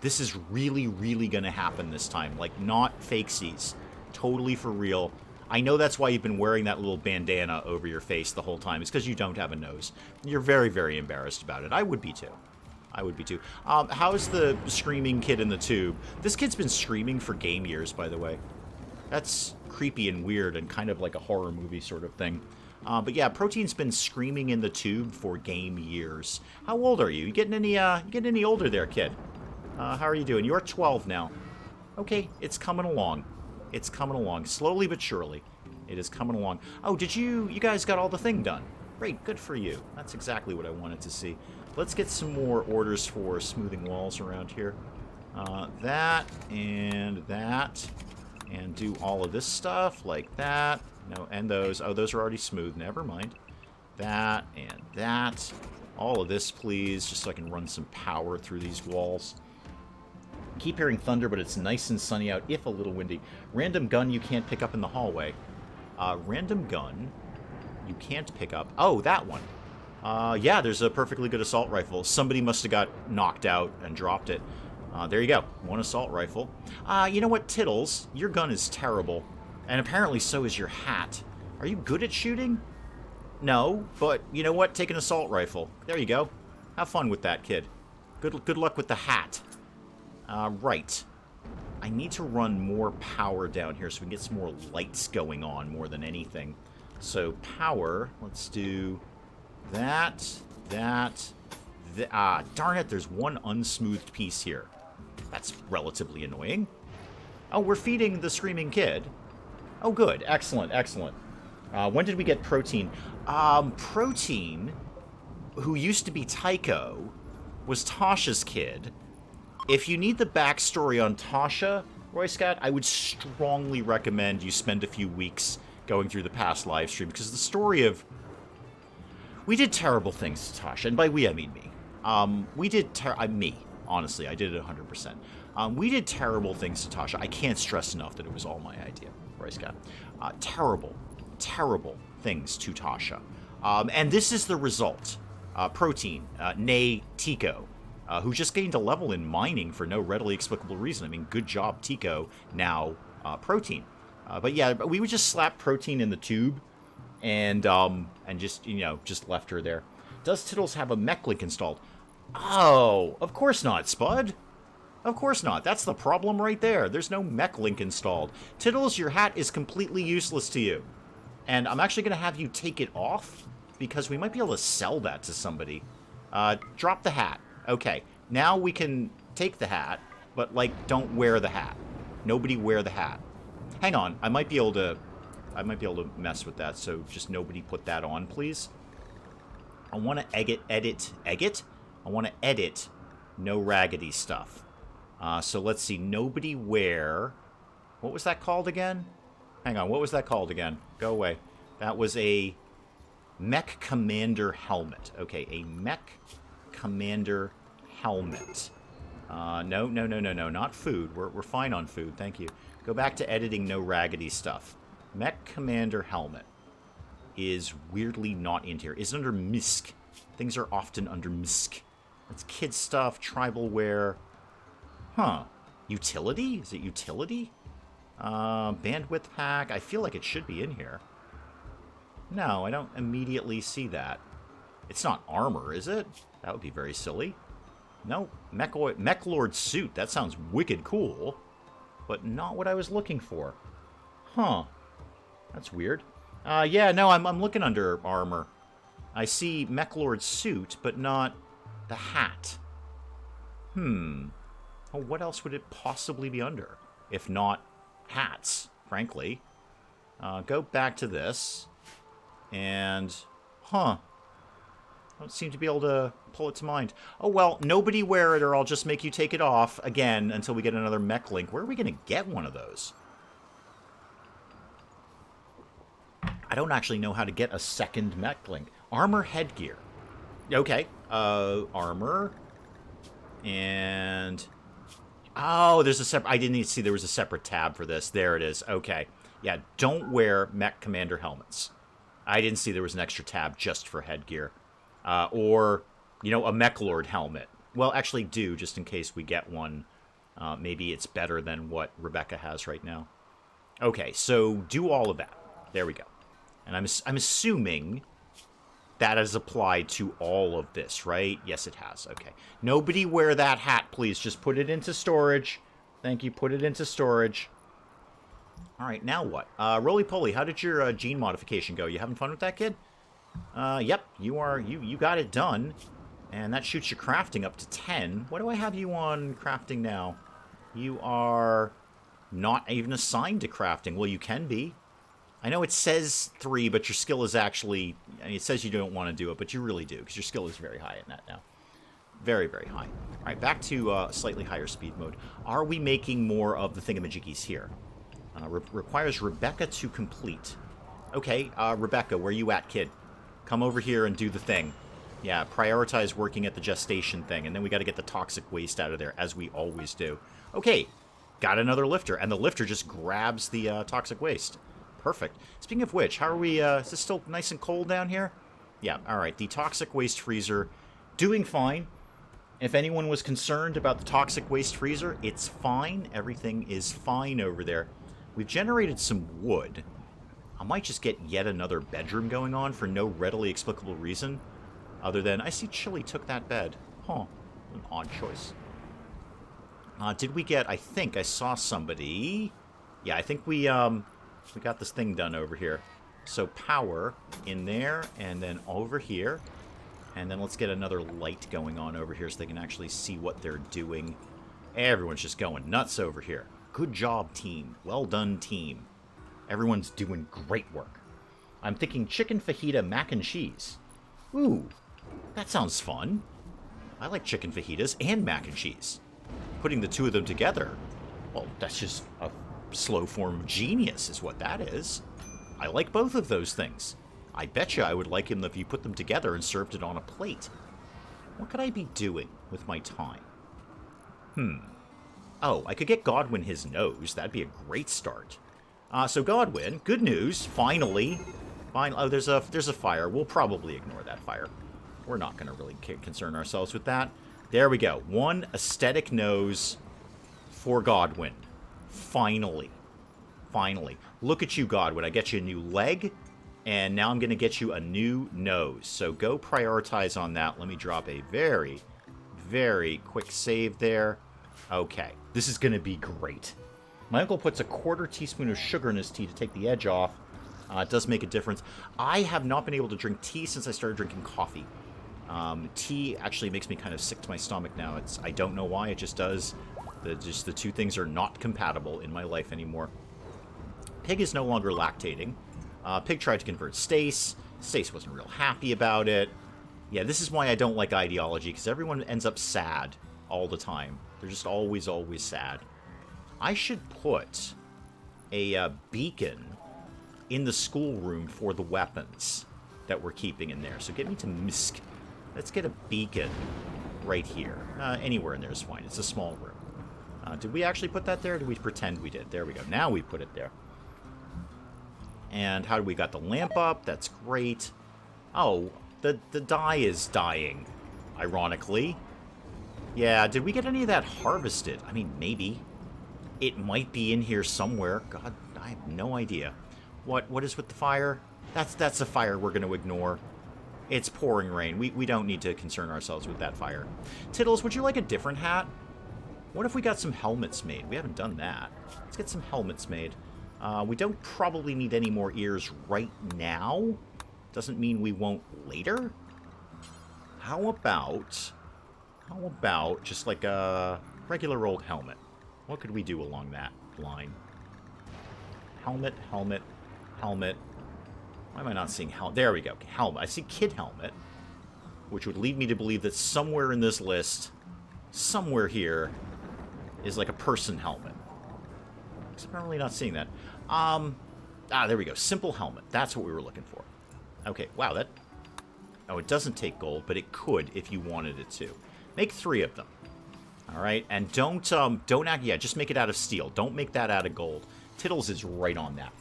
[SPEAKER 1] This is really, really going to happen this time. Like, not fakesies. Totally for real. I know that's why you've been wearing that little bandana over your face the whole time. It's because you don't have a nose. You're very, very embarrassed about it. I would be too. I would be too. How's the screaming kid in the tube? This kid's been screaming for game years, by the way. That's creepy and weird and kind of like a horror movie sort of thing. But yeah, Protein's been screaming in the tube for game years. How old are you? You getting any older there, kid? How are you doing? You're 12 now. Okay, it's coming along. It's coming along. Slowly but surely. It is coming along. Oh, you guys got all the thing done. Great, good for you. That's exactly what I wanted to see. Let's get some more orders for smoothing walls around here. That, and do all of this stuff like that. No, and those. Oh, those are already smooth. Never mind. That, and that. All of this, please, just so I can run some power through these walls. Keep hearing thunder, but it's nice and sunny out, if a little windy. Random gun you can't pick up in the hallway. Random gun you can't pick up. Oh, that one. Yeah, there's a perfectly good assault rifle. Somebody must have got knocked out and dropped it. There you go. One assault rifle. You know what, Tittles? Your gun is terrible. And apparently so is your hat. Are you good at shooting? No, but you know what? Take an assault rifle. There you go. Have fun with that, kid. Good luck with the hat. Right. I need to run more power down here so we can get some more lights going on more than anything. So power, let's do that. Darn it, there's one unsmoothed piece here. That's relatively annoying. Oh, we're feeding the screaming kid. Oh, good. Excellent, excellent. When did we get Protein? Protein, who used to be Tycho, was Tasha's kid. If you need the backstory on Tasha, Roy Scott, I would strongly recommend you spend a few weeks going through the past live stream, because the story of... We did terrible things to Tasha, and by we, I mean me. Me, honestly, I did it 100%. We did terrible things to Tasha. I can't stress enough that it was all my idea, Roy Scott. Terrible things to Tasha. And this is the result. Protein, nay Tico, who just gained a level in mining for no readily explicable reason. I mean, good job, Tico, now Protein. But yeah, we would just slap Protein in the tube and just, just left her there. Does Tittles have a mech link installed? Oh, of course not, Spud. Of course not. That's the problem right there. There's no mech link installed. Tittles, your hat is completely useless to you. And I'm actually going to have you take it off, because we might be able to sell that to somebody. Drop the hat. Okay, now we can take the hat, but, don't wear the hat. Nobody wear the hat. Hang on, I might be able to mess with that, so just nobody put that on, please. I want to edit? I want to edit no raggedy stuff. So let's see, nobody wear... What was that called again? Hang on, what was that called again? Go away. That was a mech commander helmet. Okay, a mech commander helmet. No, not food. We're fine on food, thank you. Go back to editing no raggedy stuff. Mech commander helmet is weirdly not in here. Is under MISC. Things are often under MISC. It's kid stuff, tribal wear. Huh. Utility? Is it utility? Bandwidth pack. I feel like it should be in here. No, I don't immediately see that. It's not armor, is it? That would be very silly. No, Mech Lord suit. That sounds wicked cool, but not what I was looking for. Huh. That's weird. Yeah, no, I'm looking under armor. I see Mech Lord suit, but not the hat. Oh, what else would it possibly be under? If not hats, frankly. Go back to this. And, huh. Don't seem to be able to pull it to mind. Oh, well, nobody wear it or I'll just make you take it off again until we get another mech link. Where are we going to get one of those? I don't actually know how to get a second mech link. Armor headgear. Okay. Armor. And... oh, there's a separate... I didn't even see there was a separate tab for this. There it is. Okay. Yeah, don't wear mech commander helmets. I didn't see there was an extra tab just for headgear. Or, you know, a mech lord helmet. Well, actually do, just in case we get one. Maybe it's better than what Rebecca has right now. Okay, so do all of that. There we go. And I'm assuming that is applied to all of this, right? Yes, it has. Okay. Nobody wear that hat, please. Just put it into storage. Thank you. Put it into storage. All right, now what? Roly-poly, how did your gene modification go? You having fun with that, kid? Yep, you got it done. And that shoots your crafting up to 10. What do I have you on crafting now? You are not even assigned to crafting. Well, you can be. I know it says 3, but your skill is actually... I mean, it says you don't want to do it, but you really do, because your skill is very high in that now. Very, very high. All right, back to slightly higher speed mode. Are we making more of the thingamajiggies here? Requires Rebecca to complete. Okay, Rebecca, where you at, kid? Come over here and do the thing. Yeah, prioritize working at the gestation thing, and then we got to get the toxic waste out of there, as we always do. Okay, got another lifter, and the lifter just grabs the toxic waste. Perfect. Speaking of which, how are we, is this still nice and cold down here? Yeah, alright, the toxic waste freezer, doing fine. If anyone was concerned about the toxic waste freezer, it's fine. Everything is fine over there. We've generated some wood. I might just get yet another bedroom going on for no readily explicable reason. Other than, I see Chili took that bed. Huh, an odd choice. Did we get, I think I saw somebody. Yeah, I think we got this thing done over here. So power in there, and then over here. And then let's get another light going on over here so they can actually see what they're doing. Everyone's just going nuts over here. Good job, team. Well done, team. Everyone's doing great work. I'm thinking chicken fajita mac and cheese. Ooh, that sounds fun. I like chicken fajitas and mac and cheese. Putting the two of them together, well, that's just a slow form of genius is what that is. I like both of those things. I betcha I would like him if you put them together and served it on a plate. What could I be doing with my time? Oh, I could get Godwin his nose. That'd be a great start. So Godwin, good news. Finally. Oh, there's a fire. We'll probably ignore that fire. We're not going to really concern ourselves with that. There we go. One aesthetic nose for Godwin. Finally. Finally. Look at you, Godwin. I get you a new leg, and now I'm going to get you a new nose. So go prioritize on that. Let me drop a very, very quick save there. Okay. This is going to be great. My uncle puts a 1/4 teaspoon of sugar in his tea to take the edge off. It does make a difference. I have not been able to drink tea since I started drinking coffee. Tea actually makes me kind of sick to my stomach now. I don't know why, it just does. The two things are not compatible in my life anymore. Pig is no longer lactating. Pig tried to convert Stace. Stace wasn't real happy about it. Yeah, this is why I don't like ideology, because everyone ends up sad all the time. They're just always, always sad. I should put a beacon in the schoolroom for the weapons that we're keeping in there. So get me to Misk. Let's get a beacon right here. Anywhere in there is fine. It's a small room. Did we actually put that there, or did we pretend we did? There we go. Now we put it there. And how do we got the lamp up? That's great. Oh, the dye is dying, ironically. Yeah, did we get any of that harvested? I mean, maybe. It might be in here somewhere. God, I have no idea. What is with the fire? That's a fire we're going to ignore. It's pouring rain. We don't need to concern ourselves with that fire. Tittles, would you like a different hat? What if we got some helmets made? We haven't done that. Let's get some helmets made. We don't probably need any more ears right now. Doesn't mean we won't later. How about just like a regular old helmet? What could we do along that line? Helmet, helmet, helmet. Why am I not seeing helmet? There we go. Helmet. I see kid helmet, which would lead me to believe that somewhere in this list, somewhere here, is like a person helmet. Except I'm really not seeing that. There we go. Simple helmet. That's what we were looking for. Okay, wow, that... Oh, it doesn't take gold, but it could if you wanted it to. Make 3 of them. All right, and don't act... Yeah, just make it out of steel. Don't make that out of gold. Tittles is right on that.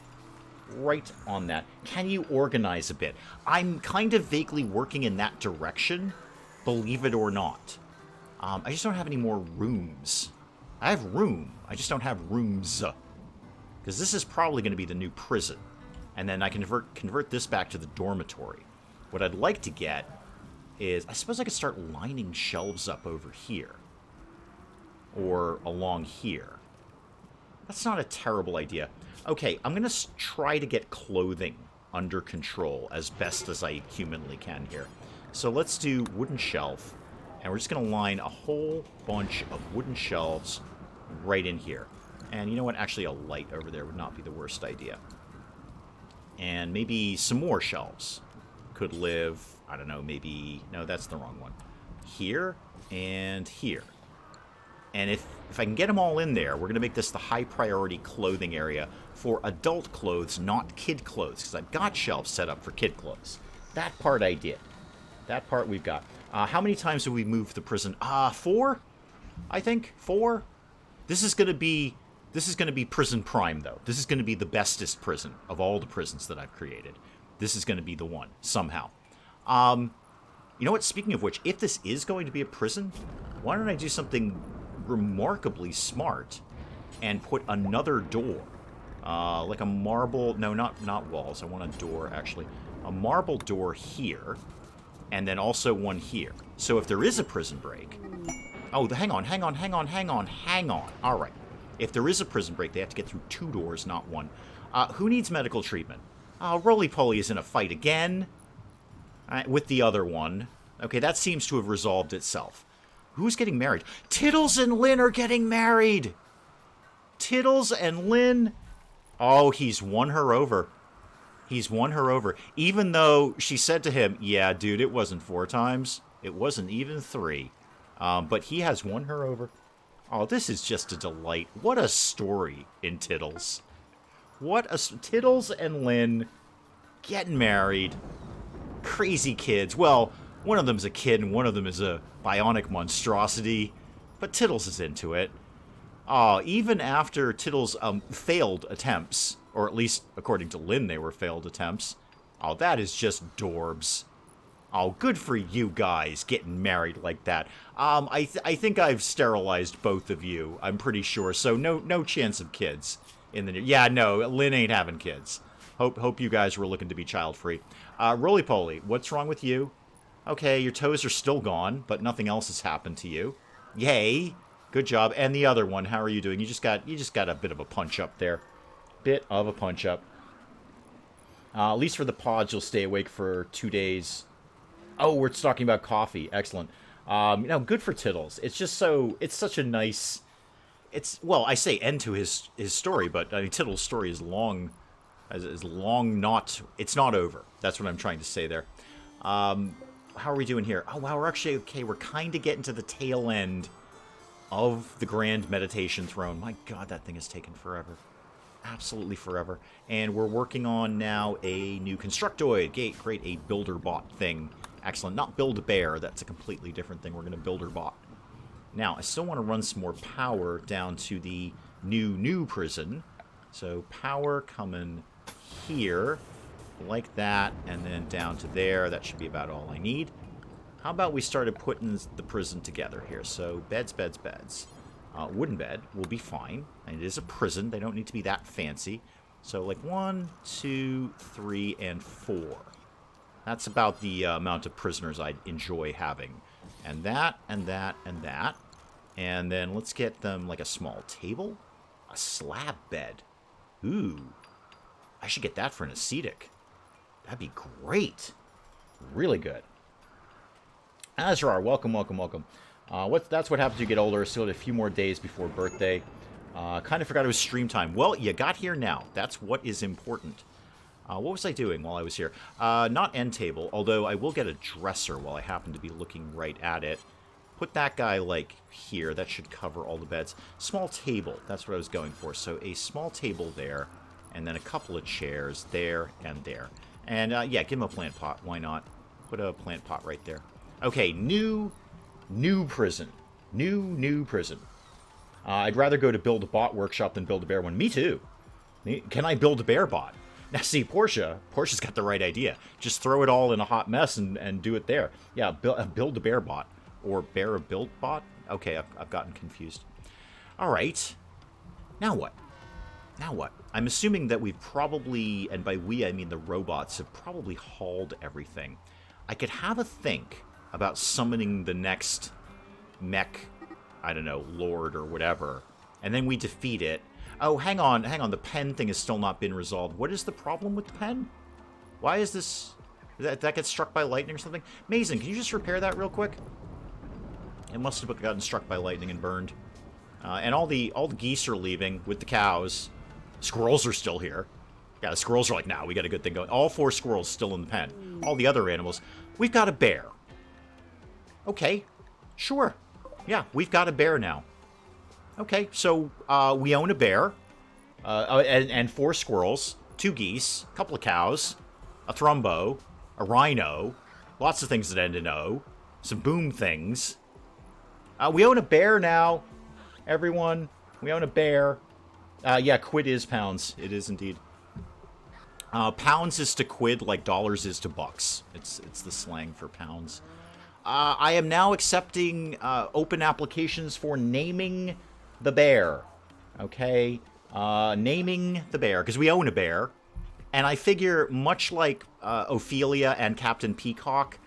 [SPEAKER 1] Right on that. Can you organize a bit? I'm kind of vaguely working in that direction, believe it or not. I just don't have any more rooms. I have room. I just don't have rooms. Because this is probably going to be the new prison. And then I can convert this back to the dormitory. What I'd like to get is... I suppose I could start lining shelves up over here. Or along here. That's not a terrible idea. Okay, I'm going to try to get clothing under control as best as I humanly can here. So let's do wooden shelf. And we're just going to line a whole bunch of wooden shelves right in here. And you know what? Actually, a light over there would not be the worst idea. And maybe some more shelves could live, I don't know, maybe... No, that's the wrong one. Here and here. And if I can get them all in there, we're going to make this the high-priority clothing area for adult clothes, not kid clothes, because I've got shelves set up for kid clothes. That part I did. That part we've got. How many times have we moved the prison? 4? I think 4. This is going to be prison prime, though. This is going to be the bestest prison of all the prisons that I've created. This is going to be the one somehow. You know what? Speaking of which, if this is going to be a prison, why don't I do something remarkably smart and put another door, like a marble? No, not walls. I want a door actually. A marble door here. And then also one here. So if there is a prison break... Oh, hang on. All right. If there is a prison break, they have to get through 2 doors, not 1. Who needs medical treatment? Roly-Poly is in a fight again. With the other one. Okay, that seems to have resolved itself. Who's getting married? Tittles and Lynn are getting married! Tittles and Lynn... Oh, he's won her over. He's won her over. Even though she said to him, yeah, dude, it wasn't 4 times. It wasn't even 3. But he has won her over. Oh, this is just a delight. What a story in Tittles. Tittles and Lynn getting married. Crazy kids. Well, one of them's a kid and one of them is a bionic monstrosity. But Tittles is into it. Even after Tittles' failed attempts, or at least according to Lynn they were failed attempts. Oh, that is just dorbs. Oh, good for you guys getting married like that. I think I've sterilized both of you, I'm pretty sure. So no chance of kids in the... Yeah, no, Lynn ain't having kids. Hope you guys were looking to be child-free. Roly-Poly, what's wrong with you? Okay, your toes are still gone, but nothing else has happened to you. Yay. Good job. And the other one, how are you doing? You just got a bit of a punch-up there. Bit of a punch-up. At least for the pods, you'll stay awake for 2 days... Oh, we're talking about coffee. Excellent. Good for Tittles. It's just so... It's such a nice... Well, I say end to his story, but I mean, Tittles' story is long... Is long not... It's not over. That's what I'm trying to say there. How are we doing here? Oh, wow, we're actually okay. We're kind of getting to the tail end of the Grand Meditation Throne. My God, that thing has taken forever. Absolutely forever. And we're working on now a new constructoid. Great, a builder bot thing. Excellent. Not build a bear. That's a completely different thing. We're going to builder bot. Now, I still want to run some more power down to the new prison. So power coming here, like that, and then down to there. That should be about all I need. How about we started putting the prison together here? So beds. Wooden bed will be fine. And it is a prison. They don't need to be that fancy. So like 1, 2, 3, and 4. That's about the amount of prisoners I'd enjoy having. And that, and that, and that. And then let's get them like a small table. A slab bed. Ooh. I should get that for an ascetic. That'd be great. Really good. Azrar, welcome. That's what happens when you get older. Still had a few more days before birthday. Kind of forgot it was stream time. Well, you got here now. That's what is important. What was I doing while I was here? Not end table, although I will get a dresser while I happen to be looking right at it. Put that guy, like, here. That should cover all the beds. Small table. That's what I was going for. So a small table there, and then a couple of chairs there and there. And, yeah, give him a plant pot. Why not? Put a plant pot right there. Okay, new prison. New prison. I'd rather go to build a bot workshop than build a bear one. Me too. Can I build a bear bot? Now see, Portia's got the right idea. Just throw it all in a hot mess and do it there. Yeah, build a bear bot. Or bear a build bot? Okay, I've gotten confused. Alright. Now what? I'm assuming that we've probably, and by we I mean the robots, have probably hauled everything. I could have a think about summoning the next mech, I don't know, lord or whatever, and then we defeat it. Oh, hang on, the pen thing has still not been resolved. What is the problem with the pen? Why is this... That gets struck by lightning or something? Mason, can you just repair that real quick? It must have gotten struck by lightning and burned. And all the geese are leaving with the cows. Squirrels are still here. Yeah, the squirrels are like, nah, we got a good thing going. All 4 squirrels still in the pen. All the other animals. We've got a bear. Okay, sure. Yeah, we've got a bear now. Okay, so we own a bear. And 4 squirrels. 2 geese. A couple of cows. A thrumbo. A rhino. Lots of things that end in O. Some boom things. We own a bear now, everyone. We own a bear. Yeah, quid is pounds. It is indeed. Pounds is to quid like dollars is to bucks. It's the slang for pounds. I am now accepting open applications for naming the bear. Okay? Naming the bear, because we own a bear. And I figure, much like Ophelia and Captain Peacock,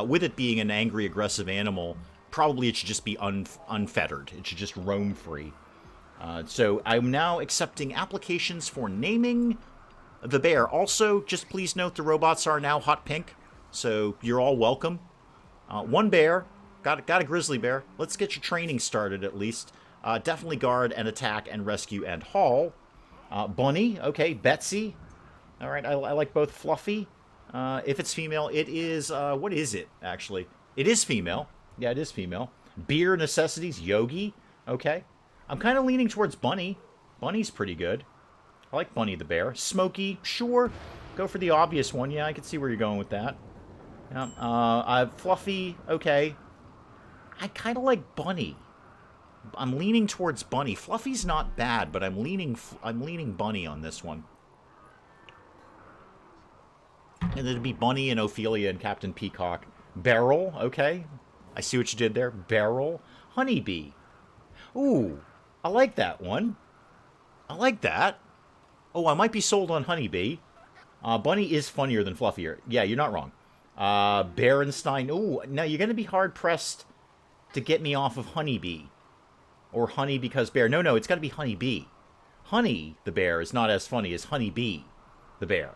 [SPEAKER 1] with it being an angry, aggressive animal... Probably it should just be unfettered. It should just roam free. So I'm now accepting applications for naming the bear. Also, just please note the robots are now hot pink. So you're all welcome. 1 bear. Got a grizzly bear. Let's get your training started at least. Definitely guard and attack and rescue and haul. Bunny. Okay, Betsy. All right, I like both. Fluffy. If it's female, it is... what is it, actually? It is female. Yeah, it is female. Beer necessities, Yogi. Okay. I'm kind of leaning towards Bunny. Bunny's pretty good. I like Bunny the bear. Smokey, sure. Go for the obvious one. Yeah, I can see where you're going with that. Yeah. Fluffy, okay. I kind of like Bunny. I'm leaning towards Bunny. Fluffy's not bad, but I'm leaning Bunny on this one. And it'd be Bunny and Ophelia and Captain Peacock. Beryl, okay. I see what you did there. Beryl. Honeybee. Ooh, I like that one. I like that. Oh, I might be sold on Honeybee. Bunny is funnier than Fluffier. Yeah, you're not wrong. Berenstein. Ooh, now you're going to be hard-pressed to get me off of Honeybee. Or Honey because bear. No, it's got to be Honeybee. Honey, the bear, is not as funny as Honeybee, the bear.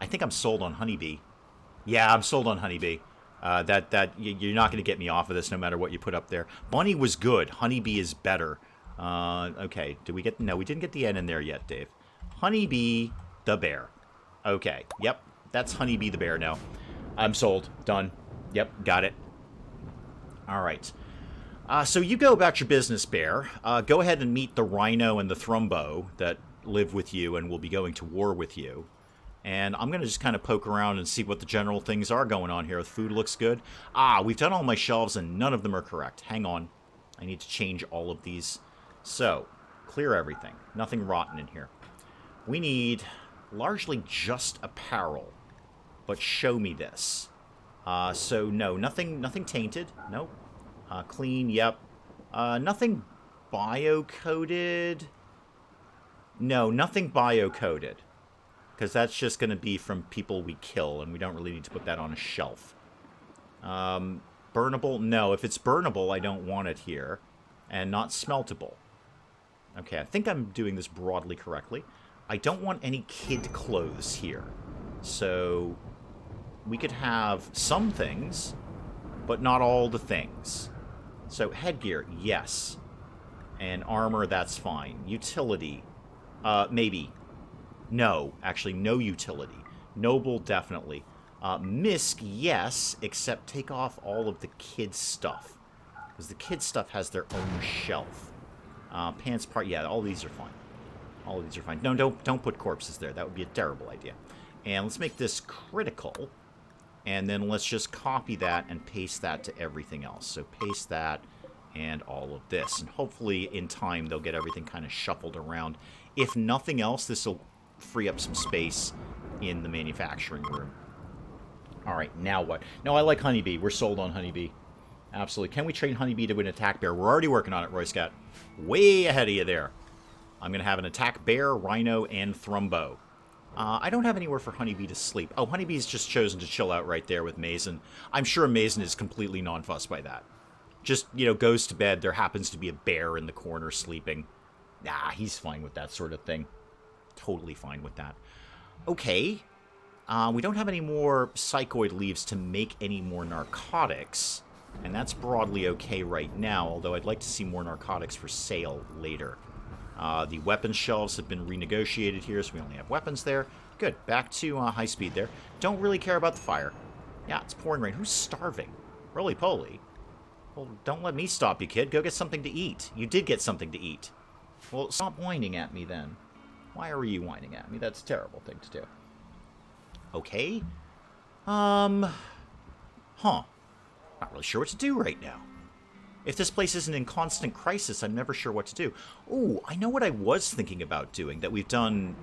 [SPEAKER 1] I think I'm sold on Honeybee. Yeah, I'm sold on Honeybee. You're not going to get me off of this no matter what you put up there. Bunny was good. Honeybee is better. Okay, did we get... No, we didn't get the N in there yet, Dave. Honeybee the bear. Okay, yep. That's Honeybee the bear now. I'm sold. Done. Yep, got it. All right. So you go about your business, bear. Go ahead and meet the rhino and the thrumbo that live with you and will be going to war with you. And I'm going to just kind of poke around and see what the general things are going on here. The food looks good. Ah, we've done all my shelves and none of them are correct. Hang on. I need to change all of these. So, clear everything. Nothing rotten in here. We need largely just apparel. But show me this. So, no, nothing tainted. Nope. Clean, yep. Nothing bio-coded. No, nothing bio-coded. Because that's just going to be from people we kill, and we don't really need to put that on a shelf. Burnable? No, if it's burnable, I don't want it here. And not smeltable. Okay, I think I'm doing this broadly correctly. I don't want any kid clothes here. So, we could have some things, but not all the things. So, headgear, yes. And armor, that's fine. Utility, maybe. No, actually, no utility. Noble, definitely. Misc, yes, except take off all of the kids' stuff. Because the kids' stuff has their own shelf. Pants part, yeah, all these are fine. All of these are fine. No, don't put corpses there. That would be a terrible idea. And let's make this critical. And then let's just copy that and paste that to everything else. So paste that and all of this. And hopefully, in time, they'll get everything kind of shuffled around. If nothing else, this will free up some space in the manufacturing room. All right, now what? No, I like Honeybee. We're sold on Honeybee. Absolutely. Can we train Honeybee to an attack bear? We're already working on it, Roy Scott. Way ahead of you there. I'm going to have an attack bear, rhino, and thrumbo. I don't have anywhere for Honeybee to sleep. Oh, Honeybee's just chosen to chill out right there with Mason. I'm sure Mason is completely non-fussed by that. Just, you know, goes to bed. There happens to be a bear in the corner sleeping. Nah, he's fine with that sort of thing. Totally fine with that. Okay. We don't have any more psychoid leaves to make any more narcotics. And that's broadly okay right now, although I'd like to see more narcotics for sale later. The weapons shelves have been renegotiated here, so we only have weapons there. Good. Back to high speed there. Don't really care about the fire. Yeah, it's pouring rain. Who's starving? Roly-poly. Well, don't let me stop you, kid. Go get something to eat. You did get something to eat. Well, stop whining at me then. Why are you whining at me? That's a terrible thing to do. Okay. Huh. Not really sure what to do right now. If this place isn't in constant crisis, I'm never sure what to do. Ooh, I know what I was thinking about doing that we've done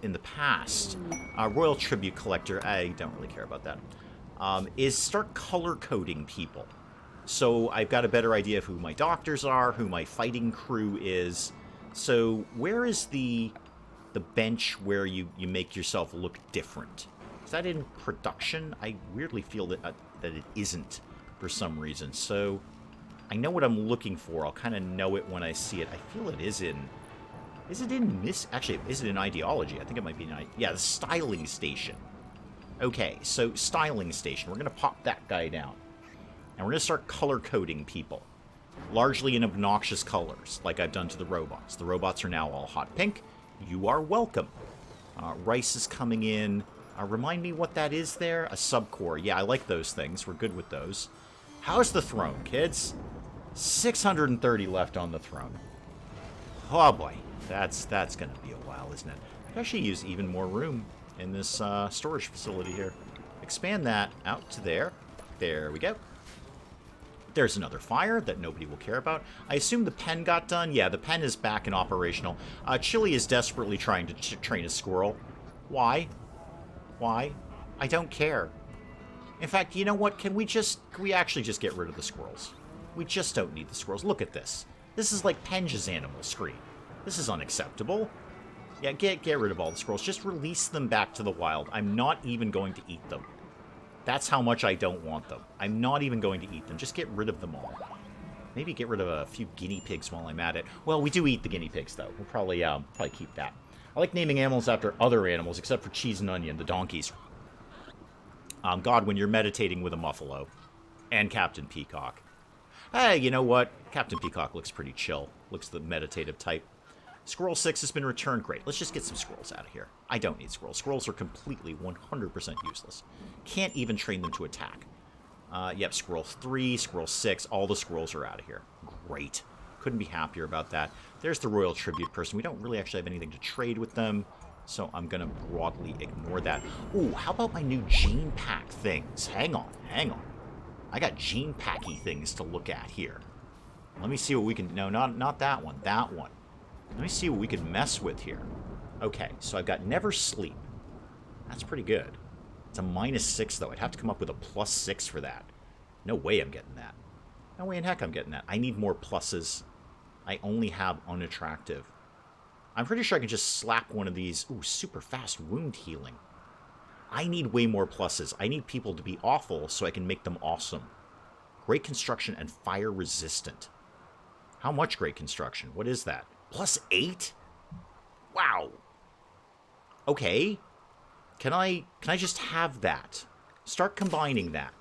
[SPEAKER 1] in the past. Royal Tribute Collector, I don't really care about that. Is start color-coding people. So I've got a better idea of who my doctors are, who my fighting crew is. So where is the bench where you make yourself look different? Is that in production? I weirdly feel that it isn't for some reason. So I know what I'm looking for. I'll kind of know it when I see it. I feel it is in... Is it in this? Actually, is it in ideology? I think it might be in... Yeah, the styling station. Okay, so styling station. We're going to pop that guy down. And we're going to start color-coding people. Largely in obnoxious colors, like I've done to the robots. The robots are now all hot pink. You are welcome. Rice is coming in. Remind me what that is there? A subcore. Yeah, I like those things. We're good with those. How's the throne, kids? 630 left on the throne. Oh boy, that's going to be a while, isn't it? I could actually use even more room in this storage facility here. Expand that out to there. There we go. There's another fire that nobody will care about. I assume the pen got done. Yeah, the pen is back and operational. Chili is desperately trying to train a squirrel. Why? Why? I don't care. In fact, you know what? Can we actually just get rid of the squirrels? We just don't need the squirrels. Look at this. This is like Penja's animal screen. This is unacceptable. Yeah, get rid of all the squirrels. Just release them back to the wild. I'm not even going to eat them. That's how much I don't want them. I'm not even going to eat them. Just get rid of them all. Maybe get rid of a few guinea pigs while I'm at it. Well, we do eat the guinea pigs, though. We'll probably keep that. I like naming animals after other animals, except for Cheese and Onion, the donkeys. God, when you're meditating with a Muffalo. And Captain Peacock. Hey, you know what? Captain Peacock looks pretty chill. Looks the meditative type. Squirrel 6 has been returned. Great. Let's just get some squirrels out of here. I don't need squirrels. Squirrels are completely 100% useless. Can't even train them to attack. Yep, Squirrel 3, Squirrel 6. All the squirrels are out of here. Great. Couldn't be happier about that. There's the royal tribute person. We don't really actually have anything to trade with them, so I'm going to broadly ignore that. Ooh, how about my new gene pack things? Hang on, hang on. I got gene packy things to look at here. Let me see what we can... No, not that one. That one. Let me see what we can mess with here. Okay, so I've got Never Sleep. That's pretty good. It's a -6, though. I'd have to come up with a +6 for that. No way I'm getting that. No way in heck I'm getting that. I need more pluses. I only have unattractive. I'm pretty sure I can just slap one of these. Ooh, super fast wound healing. I need way more pluses. I need people to be awful so I can make them awesome. Great construction and fire resistant. How much great construction? What is that? +8? Wow. Okay. Can I just have that? Start combining that.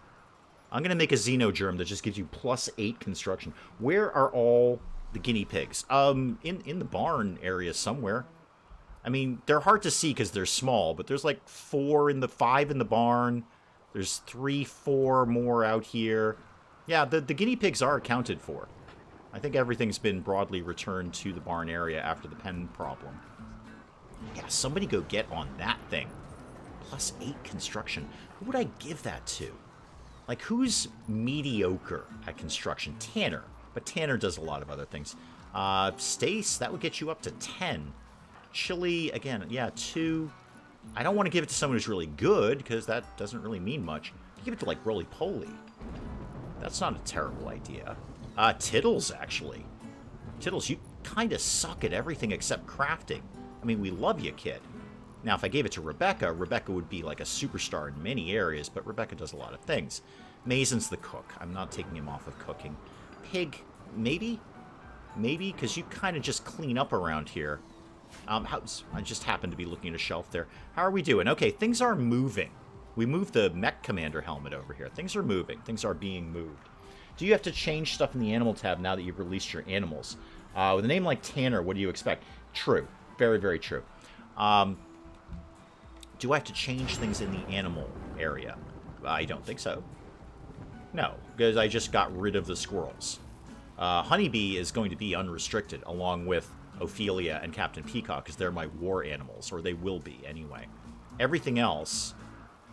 [SPEAKER 1] I'm going to make a xenogerm that just gives you +8 construction. Where are all the guinea pigs? In the barn area somewhere. I mean, they're hard to see because they're small, but there's like 5 in the barn. There's 3, 4 more out here. Yeah, the guinea pigs are accounted for. I think everything's been broadly returned to the barn area after the pen problem. Yeah, somebody go get on that thing. +8 construction. Who would I give that to? Like, who's mediocre at construction? Tanner. But Tanner does a lot of other things. Stace, that would get you up to 10. Chili, again, yeah, 2. I don't want to give it to someone who's really good, because that doesn't really mean much. Give it to, like, Roly-Poly. That's not a terrible idea. Tittles, actually. Tittles, you kind of suck at everything except crafting. I mean, we love you, kid. Now, if I gave it to Rebecca, Rebecca would be like a superstar in many areas, but Rebecca does a lot of things. Mason's the cook. I'm not taking him off of cooking. Pig, maybe? Maybe, because you kind of just clean up around here. I just happened to be looking at a shelf there. How are we doing? Okay, things are moving. We moved the mech commander helmet over here. Things are moving. Things are being moved. Do you have to change stuff in the animal tab now that you've released your animals? With a name like Tanner, what do you expect? True. Very, very true. Do I have to change things in the animal area? I don't think so. No, because I just got rid of the squirrels. Honeybee is going to be unrestricted, along with Ophelia and Captain Peacock, because they're my war animals, or they will be anyway. Everything else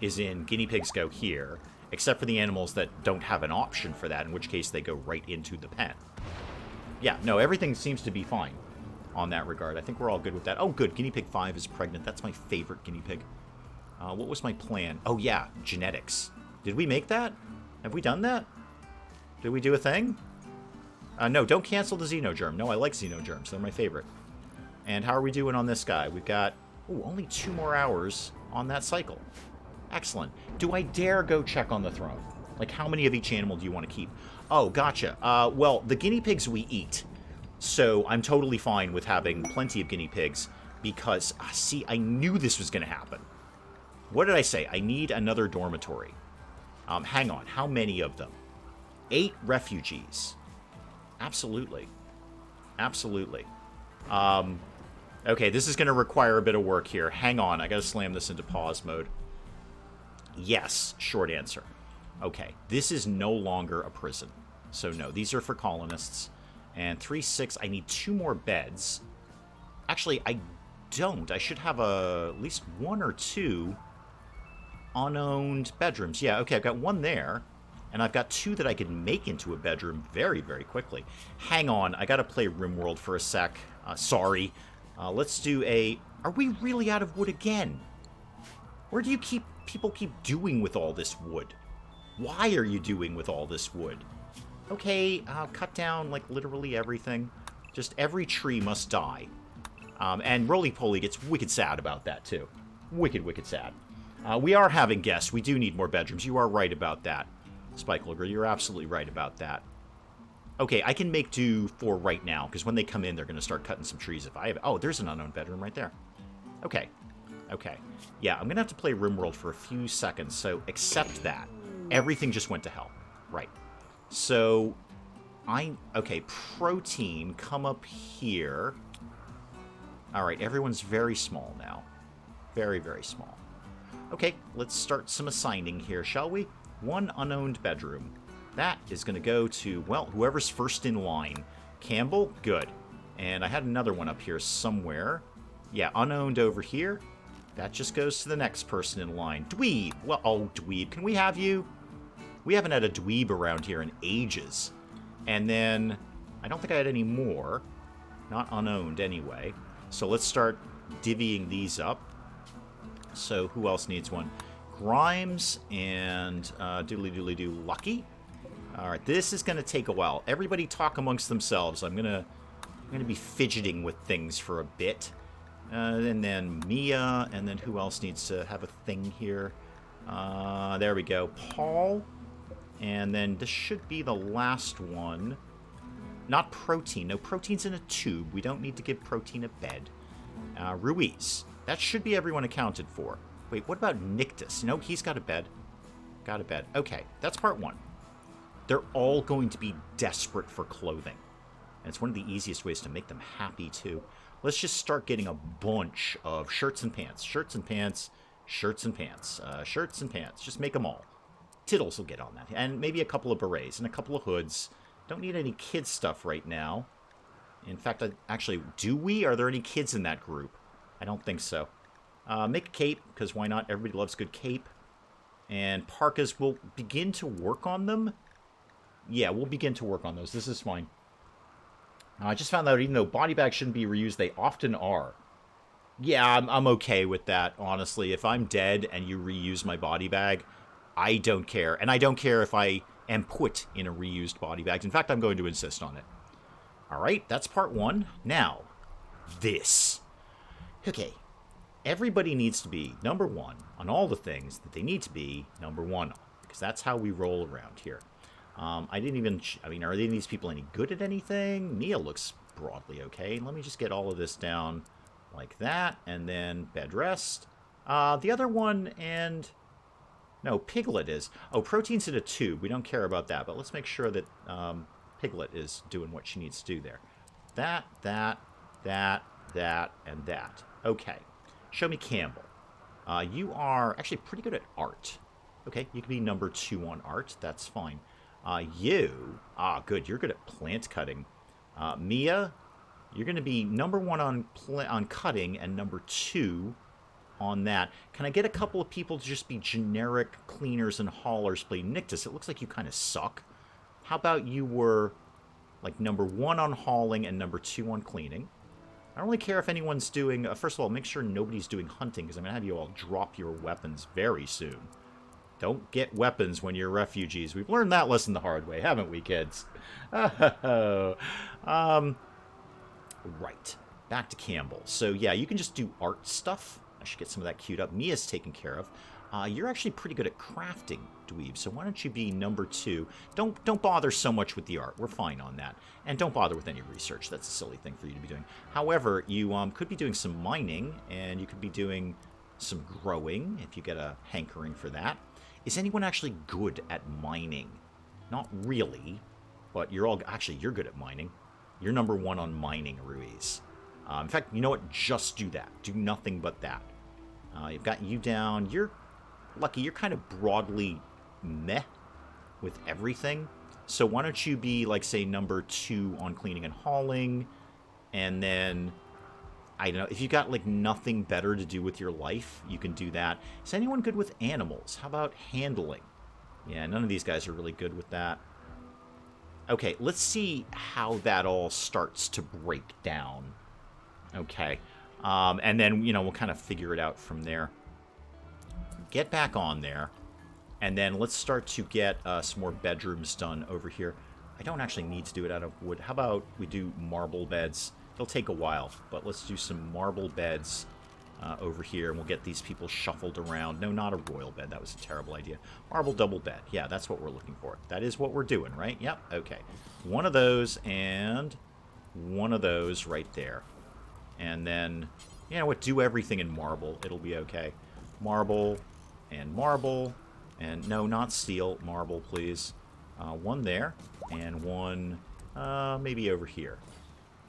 [SPEAKER 1] is in guinea pigs go here, except for the animals that don't have an option for that, in which case they go right into the pen. Yeah, no, everything seems to be fine on that regard. I think we're all good with that. Oh, good. Guinea pig 5 is pregnant. That's my favorite guinea pig. What was my plan? Oh, yeah. Genetics. Did we make that? Have we done that? Did we do a thing? No, don't cancel the xenogerm. No, I like xenogerms. They're my favorite. And how are we doing on this guy? We've got, ooh, only 2 more hours on that cycle. Excellent. Do I dare go check on the throne? Like, how many of each animal do you want to keep? Oh, gotcha. Well, the guinea pigs we eat. So I'm totally fine with having plenty of guinea pigs because, see, I knew this was going to happen. What did I say? I need another dormitory. Hang on. How many of them? 8 refugees. Absolutely. Absolutely. Okay, this is going to require a bit of work here. Hang on. I got to slam this into pause mode. Yes. Short answer. Okay. This is no longer a prison. So, no. These are for colonists. And 3, 6, I need 2 more beds. Actually, I don't. I should have at least 1 or 2 unowned bedrooms. Yeah, okay, I've got 1 there. And I've got 2 that I could make into a bedroom very, very quickly. Hang on, I gotta play RimWorld for a sec. Sorry. Let's do a... Are we really out of wood again? Where do you people keep doing with all this wood? Why are you doing with all this wood? Okay, I'll cut down, like, literally everything. Just every tree must die. And Roly-Poly gets wicked sad about that, too. Wicked, wicked sad. We are having guests. We do need more bedrooms. You are right about that, Spike Logger. You're absolutely right about that. Okay, I can make do for right now, because when they come in, they're going to start cutting some trees if I have... Oh, there's an unknown bedroom right there. Okay. Okay. Yeah, I'm going to have to play RimWorld for a few seconds, so accept that. Everything just went to hell. Right. So, okay, protein, come up here. Alright, everyone's very small now. Very, very small. Okay, let's start some assigning here, shall we? 1 unowned bedroom. That is going to go to, well, whoever's first in line. Campbell? Good. And I had another one up here somewhere. Yeah, unowned over here. That just goes to the next person in line. Dweeb! Well, oh, Dweeb, can we have you? We haven't had a Dweeb around here in ages. And then, I don't think I had any more. Not unowned, anyway. So let's start divvying these up. So, who else needs one? Grimes and doodly-doodly-doo Lucky. Alright, this is going to take a while. Everybody talk amongst themselves. I'm going to be fidgeting with things for a bit. And then Mia, and then who else needs to have a thing here? There we go. Paul. And then this should be the last one. Not Protein. No, Protein's in a tube. We don't need to give Protein a bed. Ruiz. That should be everyone accounted for. Wait, what about Nictus? No, he's got a bed. Got a bed. Okay, that's part one. They're all going to be desperate for clothing. And it's one of the easiest ways to make them happy, too. Let's just start getting a bunch of shirts and pants. Shirts and pants. Shirts and pants. Shirts and pants. Just make them all. Tittles will get on that. And maybe a couple of berets and a couple of hoods. Don't need any kids stuff right now. In fact, actually, do we? Are there any kids in that group? I don't think so. Make a cape, because why not? Everybody loves good cape. And parkas, we'll begin to work on them. Yeah, we'll begin to work on those. This is fine. I just found out even though body bags shouldn't be reused, they often are. Yeah, I'm okay with that, honestly. If I'm dead and you reuse my body bag, I don't care. And I don't care if I am put in a reused body bag. In fact, I'm going to insist on it. All right, that's part one. Now, this. Okay, everybody needs to be number one on all the things that they need to be number one on, because that's how we roll around here. I didn't even, I mean, are any of these people any good at anything? Mia looks broadly okay. Let me just get all of this down like that, and then bed rest. The other one, and no, Piglet is. Oh, Protein's in a tube. We don't care about that, but let's make sure that Piglet is doing what she needs to do there. That, and that. Okay. Show me Campbell. You are actually pretty good at art. Okay, you can be number 2 on art. That's fine. Good. You're good at plant cutting. Mia, you're going to be number 1 on cutting and number 2 on that. Can I get a couple of people to just be generic cleaners and haulers, please? Nictus, it looks like you kind of suck. How about you were like number 1 on hauling and number 2 on cleaning? I don't really care if anyone's doing... first of all, make sure nobody's doing hunting, because I'm going to have you all drop your weapons very soon. Don't get weapons when you're refugees. We've learned that lesson the hard way, haven't we, kids? Right. Back to Campbell. So, yeah, you can just do art stuff. I should get some of that queued up. Mia's taken care of. You're actually pretty good at crafting, Dweeb, so why don't you be number 2? Don't bother so much with the art. We're fine on that. And don't bother with any research. That's a silly thing for you to be doing. However, you could be doing some mining, and you could be doing some growing, if you get a hankering for that. Is anyone actually good at mining? Not really, but you're all... Actually, you're good at mining. You're number 1 on mining, Ruiz. In fact, you know what? Just do that. Do nothing but that. You've got you down. You're... Lucky, you're kind of broadly meh with everything. So why don't you be, like, say, number 2 on cleaning and hauling, and then, I don't know, if you've got, like, nothing better to do with your life, you can do that. Is anyone good with animals? How about handling? Yeah, none of these guys are really good with that. Okay, let's see how that all starts to break down. Okay, and then, you know, we'll kind of figure it out from there. Get back on there, and then let's start to get some more bedrooms done over here. I don't actually need to do it out of wood. How about we do marble beds? It'll take a while, but let's do some marble beds over here, and we'll get these people shuffled around. No, not a royal bed. That was a terrible idea. Marble double bed. Yeah, that's what we're looking for. That is what we're doing, right? Yep, okay. One of those and one of those right there. And then, you know what, do everything in marble. It'll be okay. Marble... and marble, and no, not steel, marble, please. One there, and one maybe over here.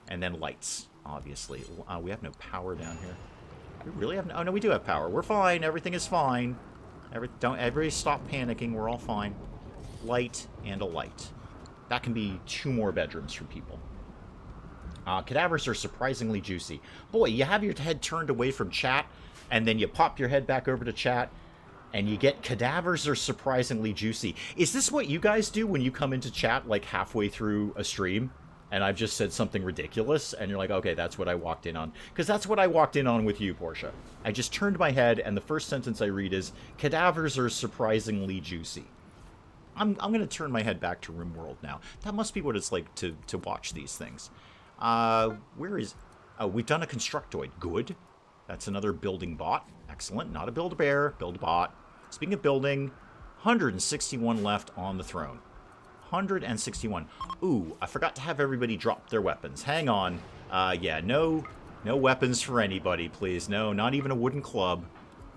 [SPEAKER 1] And then lights, obviously. We have no power down here. We really have no... Oh, no, we do have power. We're fine. Everything is fine. Everybody stop panicking. We're all fine. Light and a light. That can be 2 more bedrooms for people. Cadavers are surprisingly juicy. Boy, you have your head turned away from chat, and then you pop your head back over to chat, and you get cadavers are surprisingly juicy. Is this what you guys do when you come into chat, like, halfway through a stream? And I've just said something ridiculous, and you're like, okay, that's what I walked in on. Because that's what I walked in on with you, Portia. I just turned my head, and the first sentence I read is, cadavers are surprisingly juicy. I'm going to turn my head back to RimWorld now. That must be what it's like to watch these things. Where is... Oh, we've done a constructoid. Good. That's another building bot. Excellent. Not a Build-A-Bear. Build-A-Bot. Speaking of building, 161 left on the throne. 161. Ooh, I forgot to have everybody drop their weapons. Hang on. Yeah, no weapons for anybody, please. No, not even a wooden club.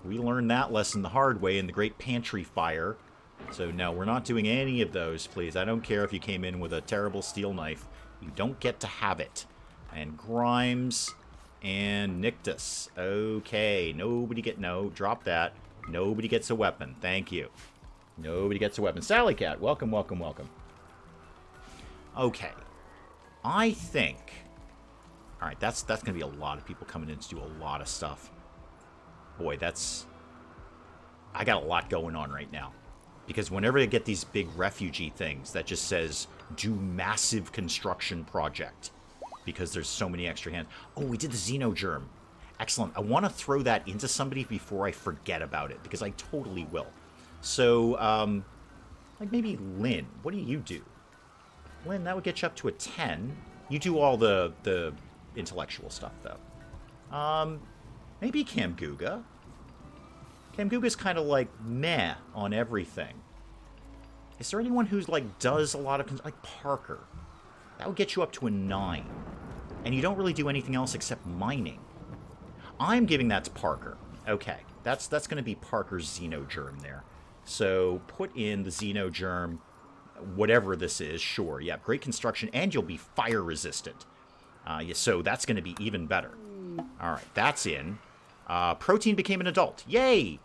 [SPEAKER 1] We learned that lesson the hard way in the Great Pantry Fire. So no, we're not doing any of those, please. I don't care if you came in with a terrible steel knife. You don't get to have it. And Grimes and Nictus. Okay, nobody get... No, drop that. Nobody gets a weapon. Thank you. Nobody gets a weapon. Sally Cat, welcome, welcome, welcome. Okay. I think... Alright, that's going to be a lot of people coming in to do a lot of stuff. Boy, that's... I got a lot going on right now. Because whenever I get these big refugee things that just says, do massive construction project. Because there's so many extra hands. Oh, we did the Xenogerm. Excellent. I want to throw that into somebody before I forget about it. Because I totally will. So, like maybe Lynn. What do you do? Lynn, that would get you up to a 10. You do all the intellectual stuff, though. Maybe Camguga. Camguga's kind of like meh on everything. Is there anyone who's like does a lot of... Like Parker. That would get you up to a 9. And you don't really do anything else except mining. I'm giving that to Parker. Okay. That's going to be Parker's Xenogerm there. So put in the Xenogerm, whatever this is, sure. Yeah, great construction, and you'll be fire resistant. Yeah, so that's going to be even better. All right, that's in. Protein became an adult. Yay!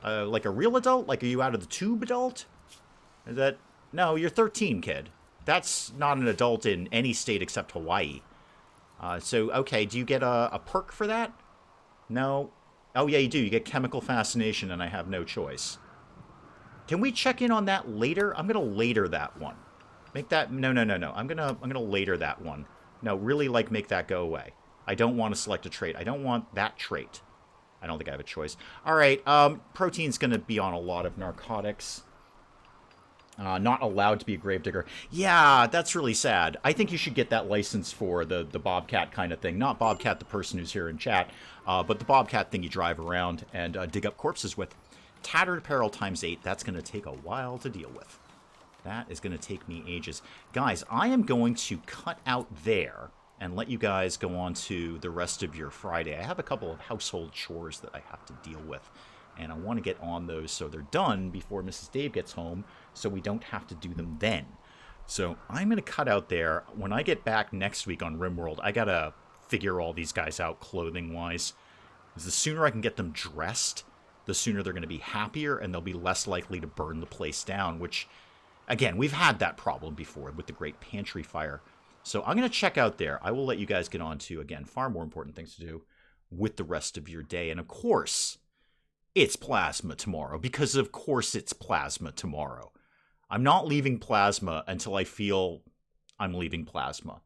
[SPEAKER 1] Like a real adult? Like, are you out of the tube adult? Is that... No, you're 13, kid. That's not an adult in any state except Hawaii. So, okay, do you get a perk for that? No. Oh, yeah, you do. You get chemical fascination, and I have no choice. Can we check in on that later? I'm going to later that one. Make that... No. I'm gonna later that one. No, really, like, make that go away. I don't want to select a trait. I don't want that trait. I don't think I have a choice. All right, Protein's going to be on a lot of narcotics. Not allowed to be a gravedigger. Yeah, that's really sad. I think you should get that license for the Bobcat kind of thing. Not Bobcat, the person who's here in chat, but the Bobcat thing you drive around and dig up corpses with. Tattered apparel times 8, that's going to take a while to deal with. That is going to take me ages. Guys, I am going to cut out there and let you guys go on to the rest of your Friday. I have a couple of household chores that I have to deal with, and I want to get on those so they're done before Mrs. Dave gets home, so we don't have to do them then. So I'm going to cut out there. When I get back next week on RimWorld, I got to figure all these guys out clothing-wise. Because the sooner I can get them dressed, the sooner they're going to be happier, and they'll be less likely to burn the place down, which, again, we've had that problem before with the Great Pantry Fire. So I'm going to check out there. I will let you guys get on to, again, far more important things to do with the rest of your day. And, of course, it's Plasma tomorrow, because, of course, it's Plasma tomorrow. I'm not leaving Plasma until I feel I'm leaving Plasma.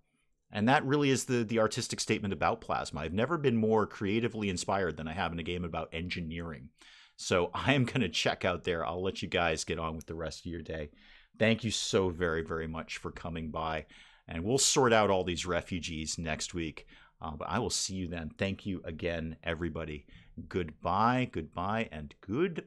[SPEAKER 1] And that really is the artistic statement about Plasma. I've never been more creatively inspired than I have in a game about engineering. So I am going to check out there. I'll let you guys get on with the rest of your day. Thank you so very, very much for coming by. And we'll sort out all these refugees next week. But I will see you then. Thank you again, everybody. Goodbye, and good.